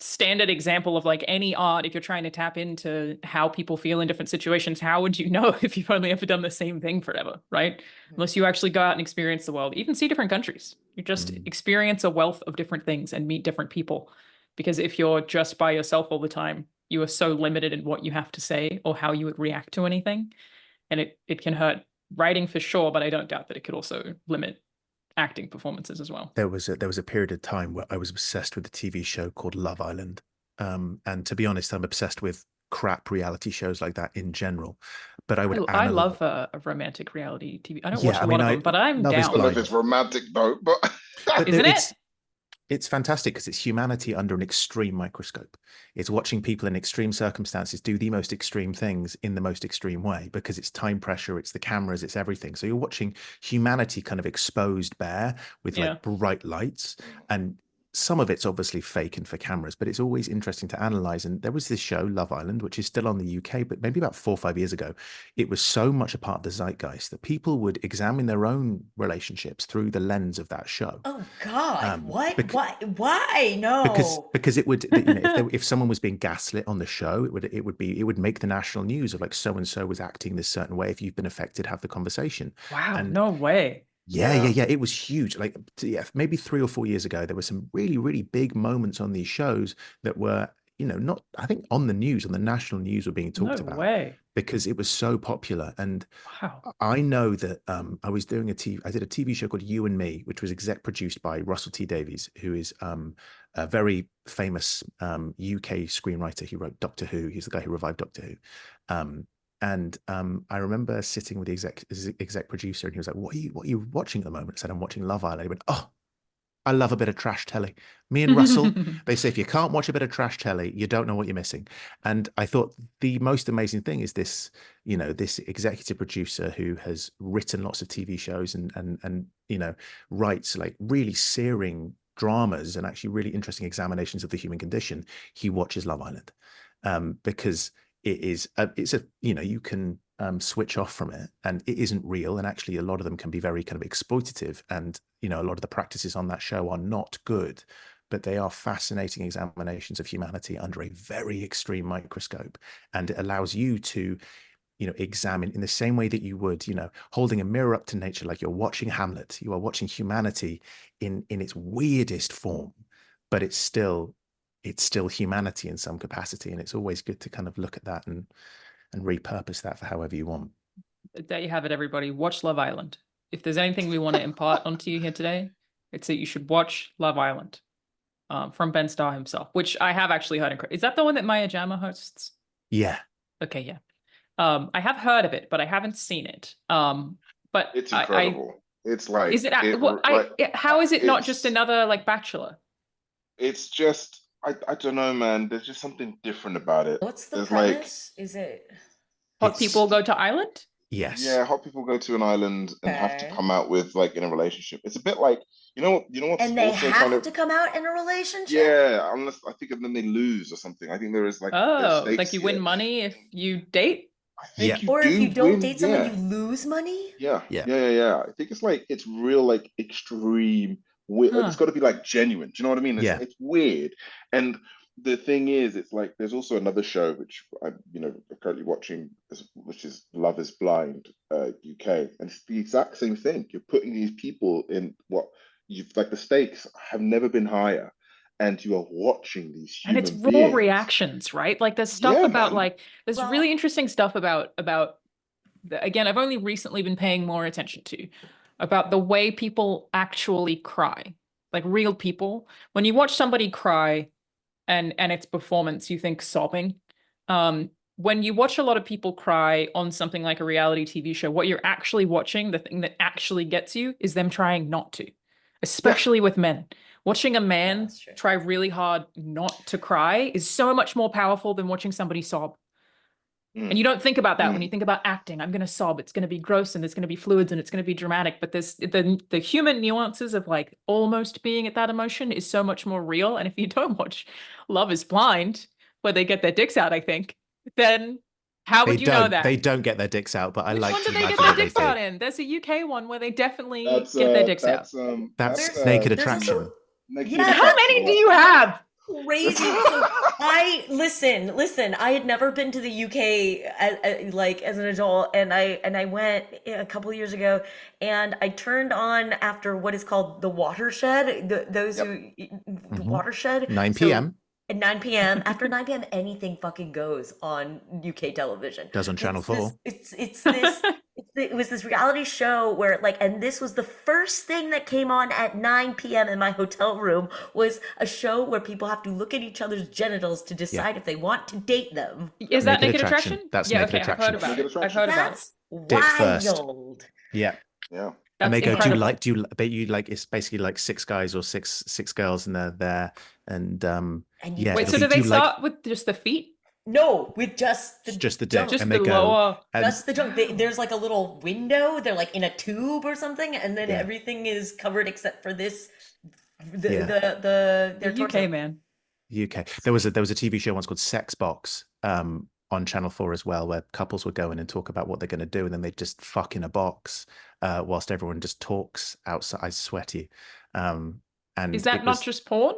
S1: standard example of like any art. If you're trying to tap into how people feel in different situations, how would you know if you've only ever done the same thing forever, right? Unless you actually go out and experience the world, even see different countries. You just experience a wealth of different things and meet different people. Because if you're just by yourself all the time, you are so limited in what you have to say or how you would react to anything. And it can hurt writing for sure, but I don't doubt that it could also limit acting performances as well.
S4: There was a period of time where I was obsessed with a TV show called Love Island. And to be honest, I'm obsessed with crap reality shows like that in general. But I would
S1: I
S4: analyze.
S1: love a romantic reality TV. I don't
S4: Yeah,
S1: watch
S4: I
S1: a
S4: mean,
S1: lot of them, but I'm
S4: Love is
S3: I don't know
S1: down.
S3: if it's
S4: blind.
S3: romantic though, but
S4: But
S1: Isn't it?
S4: it's fantastic because it's humanity under an extreme microscope. It's watching people in extreme circumstances do the most extreme things in the most extreme way because it's time pressure, it's the cameras, it's everything. So you're watching humanity kind of exposed bare with
S1: Yeah.
S4: like bright lights, and some of it's obviously fake and for cameras, but it's always interesting to analyze. And there was this show, Love Island, which is still on the UK, but maybe about 4 or 5 years ago, it was so much a part of the zeitgeist that people would examine their own relationships through the lens of that show.
S2: Oh God, what?
S4: bec-
S2: Why? No.
S4: because it would, if someone was being gaslit on the show, it would make the national news of like so and so was acting this certain way. If you've been affected, have the conversation.
S1: Wow,
S4: And
S1: no way.
S4: yeah, it was huge. Like maybe 3 or 4 years ago, there were some really, really big moments on these shows that were, not, I think, on the news, on the national news, were being talked
S1: No
S4: about
S1: way.
S4: because it was so popular. And
S1: Wow.
S4: I know that I did a TV show called You and Me, which was exec produced by Russell T Davies, who is a very famous UK screenwriter. He wrote Doctor Who. He's the guy who revived Doctor Who. I remember sitting with the exec producer, and he was like, what are you watching at the moment? I said, I'm watching Love Island. He went, oh, I love a bit of trash telly. Me and Russell, they say if you can't watch a bit of trash telly, you don't know what you're missing. And I thought the most amazing thing is this, this executive producer who has written lots of TV shows and writes like really searing dramas and actually really interesting examinations of the human condition. He watches Love Island because it's you can switch off from it, and it isn't real, and actually a lot of them can be very kind of exploitative, and a lot of the practices on that show are not good, but they are fascinating examinations of humanity under a very extreme microscope, and it allows you to examine in the same way that you would holding a mirror up to nature, like you're watching Hamlet. You are watching humanity in its weirdest form, but it's still humanity in some capacity, and it's always good to kind of look at that and repurpose that for however you want.
S1: There you have it, everybody. Watch Love Island. If there's anything we want to impart onto you here today, it's that you should watch Love Island from Ben Starr himself, which I have actually heard. Is that the one that Maya Jama hosts?
S4: Yeah.
S1: Okay, yeah. I have heard of it, but I haven't seen it. But
S3: it's incredible. It's like,
S1: is it? How is it not just another like Bachelor?
S3: It's just I don't know, man. There's just something different about it.
S2: What's the
S3: There's like,
S2: premise? Is it
S1: Hot
S4: It's
S1: people go to island?
S4: yes.
S3: yeah, hot people go to an island and have to
S2: okay?
S3: come out with like in a relationship. It's a bit like, you know what's
S2: And they
S3: also kind
S2: have
S3: of,
S2: to come out in a relationship?
S3: yeah, unless I think and then they lose or something. I think there is like there's
S1: Oh, like
S3: stakes
S1: you win
S3: here.
S1: money if you date?
S3: I
S4: Yeah.
S3: think you
S2: Or if
S3: do
S2: you don't
S3: win,
S2: date someone, you
S3: yeah.
S2: lose money?
S3: Yeah,
S4: Yeah.
S3: yeah, yeah, yeah. I think it's like it's real, like extreme. It's
S1: Huh.
S3: got to be like genuine. Do you know what I mean?
S4: Yeah.
S3: It's weird. And the thing is, it's like there's also another show which I'm currently watching, which is Love Is Blind, UK, and it's the exact same thing. You're putting these people in what you've like the stakes have never been higher, and you are watching these
S1: And it's
S3: human
S1: raw
S3: beings.
S1: reactions, right? Like there's stuff
S3: Yeah,
S1: about
S3: man.
S1: like there's
S2: Well,
S1: really interesting stuff about again, I've only recently been paying more attention to about the way people actually cry. Like real people. When you watch somebody cry and its performance, you think sobbing. When you watch a lot of people cry on something like a reality TV show, what you're actually watching, the thing that actually gets you, is them trying not to,
S3: Yeah.
S1: especially with men. Watching a
S2: yeah,
S1: man
S2: that's true.
S1: try really hard not to cry is so much more powerful than watching somebody sob. And you don't think about that when you
S3: Mm.
S1: think about acting. I'm going to sob. It's going to be gross and there's going to be fluids and it's going to be dramatic. But there's the human nuances of like almost being at that emotion is so much more real. And if you don't watch Love Is Blind, where they get their dicks out, I think, then how
S4: They
S1: would you know
S4: don't. They
S1: that?
S4: don't get their dicks out, but I
S1: Which
S4: like
S1: one
S4: to
S1: do they get
S4: imagine
S1: their
S4: that they
S1: dicks out
S4: do.
S1: in? There's a UK one where they definitely
S3: That's
S1: get their dicks out.
S4: That's
S2: There's
S4: Naked
S2: there's also
S4: Attraction.
S3: Naked
S2: yeah,
S1: How
S3: Attraction.
S1: many do you have?
S2: crazy. So I listen. I had never been to the UK like as an adult, and I went a couple years ago, and I turned on after what is called the Watershed. Those
S3: Yep.
S2: who the
S4: Mhm.
S2: Watershed.
S4: 9
S2: So
S4: p.m.
S2: at 9 p.m. after 9 p.m. anything fucking goes on UK television.
S4: does on Channel 4.
S2: It was this reality show where like, and this was the first thing that came on at 9 p.m. in my hotel room, was a show where people have to look at each other's genitals to
S4: Yeah.
S2: decide if they want to date them.
S1: Is that Naked Attraction?
S4: That's
S1: Yeah,
S4: Naked
S1: okay, I've heard
S4: Attraction.
S1: about
S3: Naked
S1: it. I've
S3: Attraction.
S1: heard about it.
S2: That's
S4: Dick first.
S2: wild.
S4: Yeah.
S3: Yeah.
S4: And
S1: That's
S4: they go,
S1: incredible.
S4: do you like, it's basically like 6 guys or six girls and they're there. And
S2: And you
S4: yeah,
S1: Wait,
S4: it'll
S1: so
S4: be,
S1: do they
S4: you like
S1: start with just the feet?
S2: no, with just
S4: it's
S2: the
S4: just the dick?
S2: junk.
S1: Just
S4: And
S1: the
S4: they go,
S1: lower.
S4: and
S2: Just the junk. There's like a little window. They're like in a tube or something, and then
S4: Yeah.
S2: everything is covered except for this.
S4: Yeah.
S2: Their
S1: The
S2: torso.
S1: UK man.
S4: UK. There was a TV show once called Sex Box on Channel 4 as well, where couples would go in and talk about what they're going to do, and then they just fuck in a box whilst everyone just talks outside, sweaty. And
S1: Is that
S4: it
S1: not
S4: was
S1: just porn?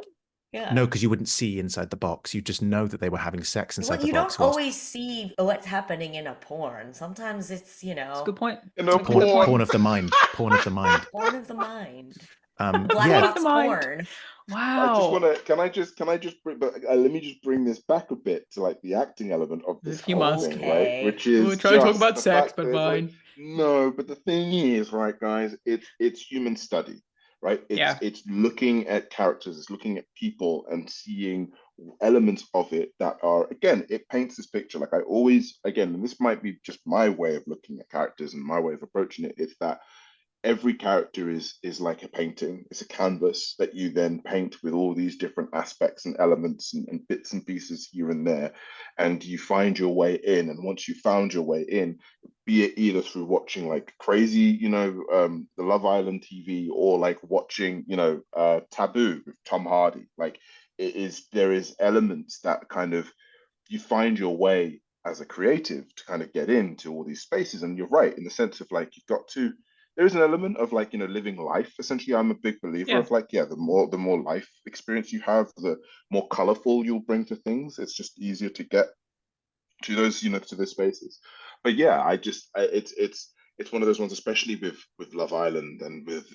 S2: Yeah.
S4: no, because you wouldn't see inside the box. You just know that they were having sex inside
S2: Well,
S4: the
S2: you
S4: box.
S2: don't always see what's happening in a porn. Sometimes it's,
S1: That's a good point.
S3: In
S1: That's
S3: a
S1: a good point.
S4: porn of the mind. Porn of the mind.
S2: porn of the mind.
S4: Yeah.
S2: Black
S1: Porn of
S2: box
S1: the mind.
S2: porn.
S3: I just
S1: Wow.
S3: want to. Can I just bring? But let me just bring this back a bit to like the acting element of this
S1: If you
S3: whole
S1: must.
S3: thing, right?
S2: Okay.
S3: Which
S1: We're
S3: is
S1: trying to talk
S3: just
S1: about
S3: the
S1: sex,
S3: fact
S1: but
S3: that it's like
S1: fine.
S3: no. But the thing is, right, guys, it's human study, right?
S1: Yeah.
S3: It's looking at characters, it's looking at people, and seeing elements of it that are again. It paints this picture. Like I always, again, and this might be just my way of looking at characters and my way of approaching it. It's that every character is like a painting. It's a canvas that you then paint with all these different aspects and elements and bits and pieces here and there, and you find your way in. And once you found your way in, be it either through watching like crazy the Love Island TV, or like watching Taboo with Tom Hardy, like there is elements that kind of you find your way as a creative to kind of get into all these spaces. And you're right in the sense of like you've got to, there is an element of like living life. Essentially, I'm a big believer
S1: Yeah.
S3: of like, yeah, the more life experience you have, the more colorful you'll bring to things. It's just easier to get to those to those spaces. But yeah, it's one of those ones, especially with Love Island and with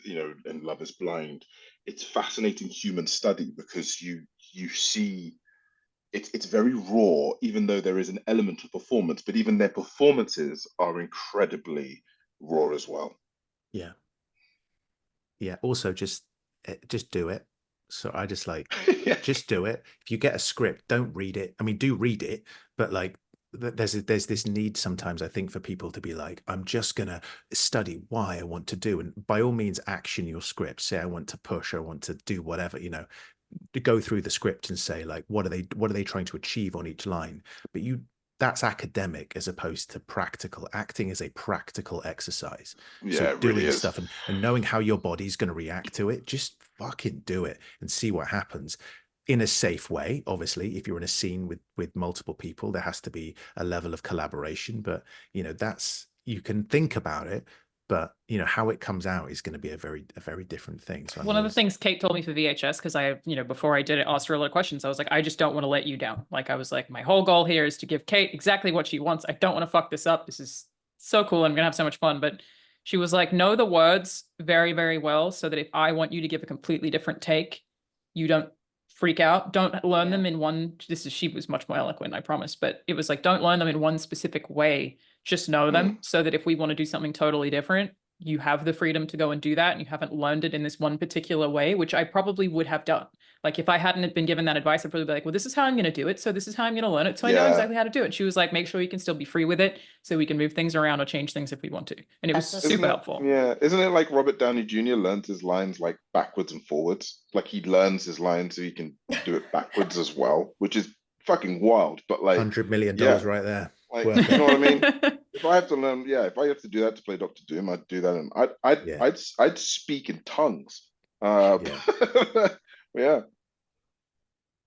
S3: and Love Is Blind. It's fascinating human study because you see it's very raw, even though there is an element of performance, but even their performances are incredibly raw as well.
S4: Yeah. Yeah. Also, just do it. So I just like
S3: Yeah.
S4: just do it. If you get a script, don't read it. I mean, do read it, but like there's this need sometimes, I think, for people to be like, I'm just gonna study why I want to do, and by all means, action your script. Say I want to push, or I want to do whatever, go through the script and say like, what are they trying to achieve on each line? But that's academic as opposed to practical. Acting is a practical exercise.
S3: Yeah,
S4: So
S3: it really
S4: doing
S3: is.
S4: stuff and knowing how your body's going to react to it, just fucking do it and see what happens in a safe way. Obviously, if you're in a scene with multiple people, there has to be a level of collaboration, but you know, you can think about it, but you know, how it comes out is going to be a very different thing. So
S1: one of the things Kate told me for VHS, because I, you know, before I did it, asked her a lot of questions. I was like, I just don't want to let you down. Like, I was like, my whole goal here is to give Kate exactly what she wants. I don't want to fuck this up. This is so cool. I'm gonna have so much fun. But she was like, know the words very, very well, so that if I want you to give a completely different take, you don't freak out. Don't learn them in one. She was much more eloquent, I promise. But it was like, don't learn them in one specific way. Just know them, so that if we want to do something totally different, you have the freedom to go and do that, and you haven't learned it in this one particular way, which I probably would have done. Like, if I hadn't been given that advice, I'd probably be like, well, this is how I'm going to do it, so this is how I'm going to learn it, so I know exactly how to do it. She was like, make sure you can still be free with it, so we can move things around or change things if we want to. And it was super helpful.
S3: Yeah, isn't it like Robert Downey Jr. learns his lines like backwards and forwards? Like, he learns his lines so he can do it backwards as well, which is fucking wild. But like,
S4: $100 million right there.
S3: Like, you know what I mean? If I have to learn, if I have to do that to play Doctor Doom, I'd do that, and I'd speak in tongues. Yeah.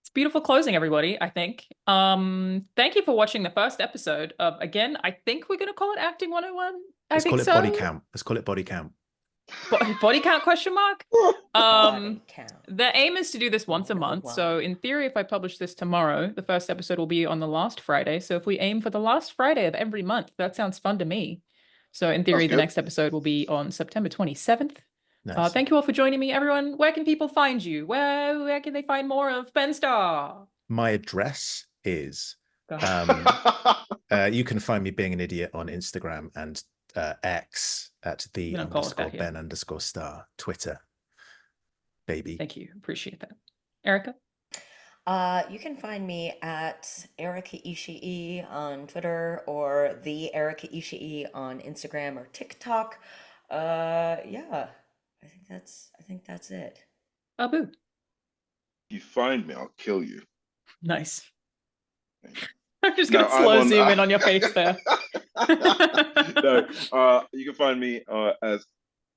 S1: It's beautiful closing, everybody, I think. Thank you for watching the first episode of, again, I think we're gonna call it Acting 101.
S4: Let's call it body count. Let's call it body count.
S1: Body count question mark?
S2: Body count.
S1: The aim is to do this once a month. So in theory, if I publish this tomorrow, the first episode will be on the last Friday. So if we aim for the last Friday of every month, that sounds fun to me. So in theory, the next episode will be on September 27th. Nice. Thank you all for joining me, everyone. Where can people find you? Where can they find more of Ben Starr? My address is you can find me being an idiot on Instagram and X at _Ben_Starr, Twitter, baby. Thank you. Appreciate that. Erika?
S2: You can find me at Erika Ishii on Twitter, or the Erika Ishii on Instagram or TikTok. Yeah, I think that's it.
S1: Abu?
S3: You find me, I'll kill you.
S1: Nice. I'm just gonna slow zoom in on your face there.
S3: No, you can find me as,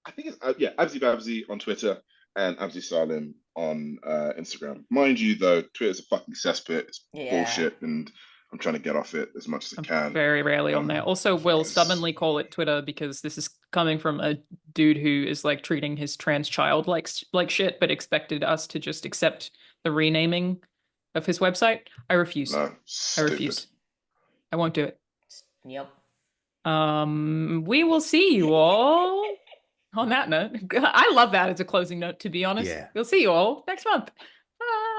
S3: I think it's Abzi Babzi on Twitter and Abzi Salim on Instagram. Mind you, though, Twitter's a fucking cesspit. It's bullshit, and I'm trying to get off it as much as I can.
S1: Very rarely on there. Also, will stubbornly call it Twitter, because this is coming from a dude who is like treating his trans child like shit, but expected us to just accept the renaming of his website. I refuse.
S3: No,
S1: I refuse. I won't do it.
S2: Yep.
S1: We will see you all on that note. I love that as a closing note, to be honest. Yeah. We'll see you all next month. Bye.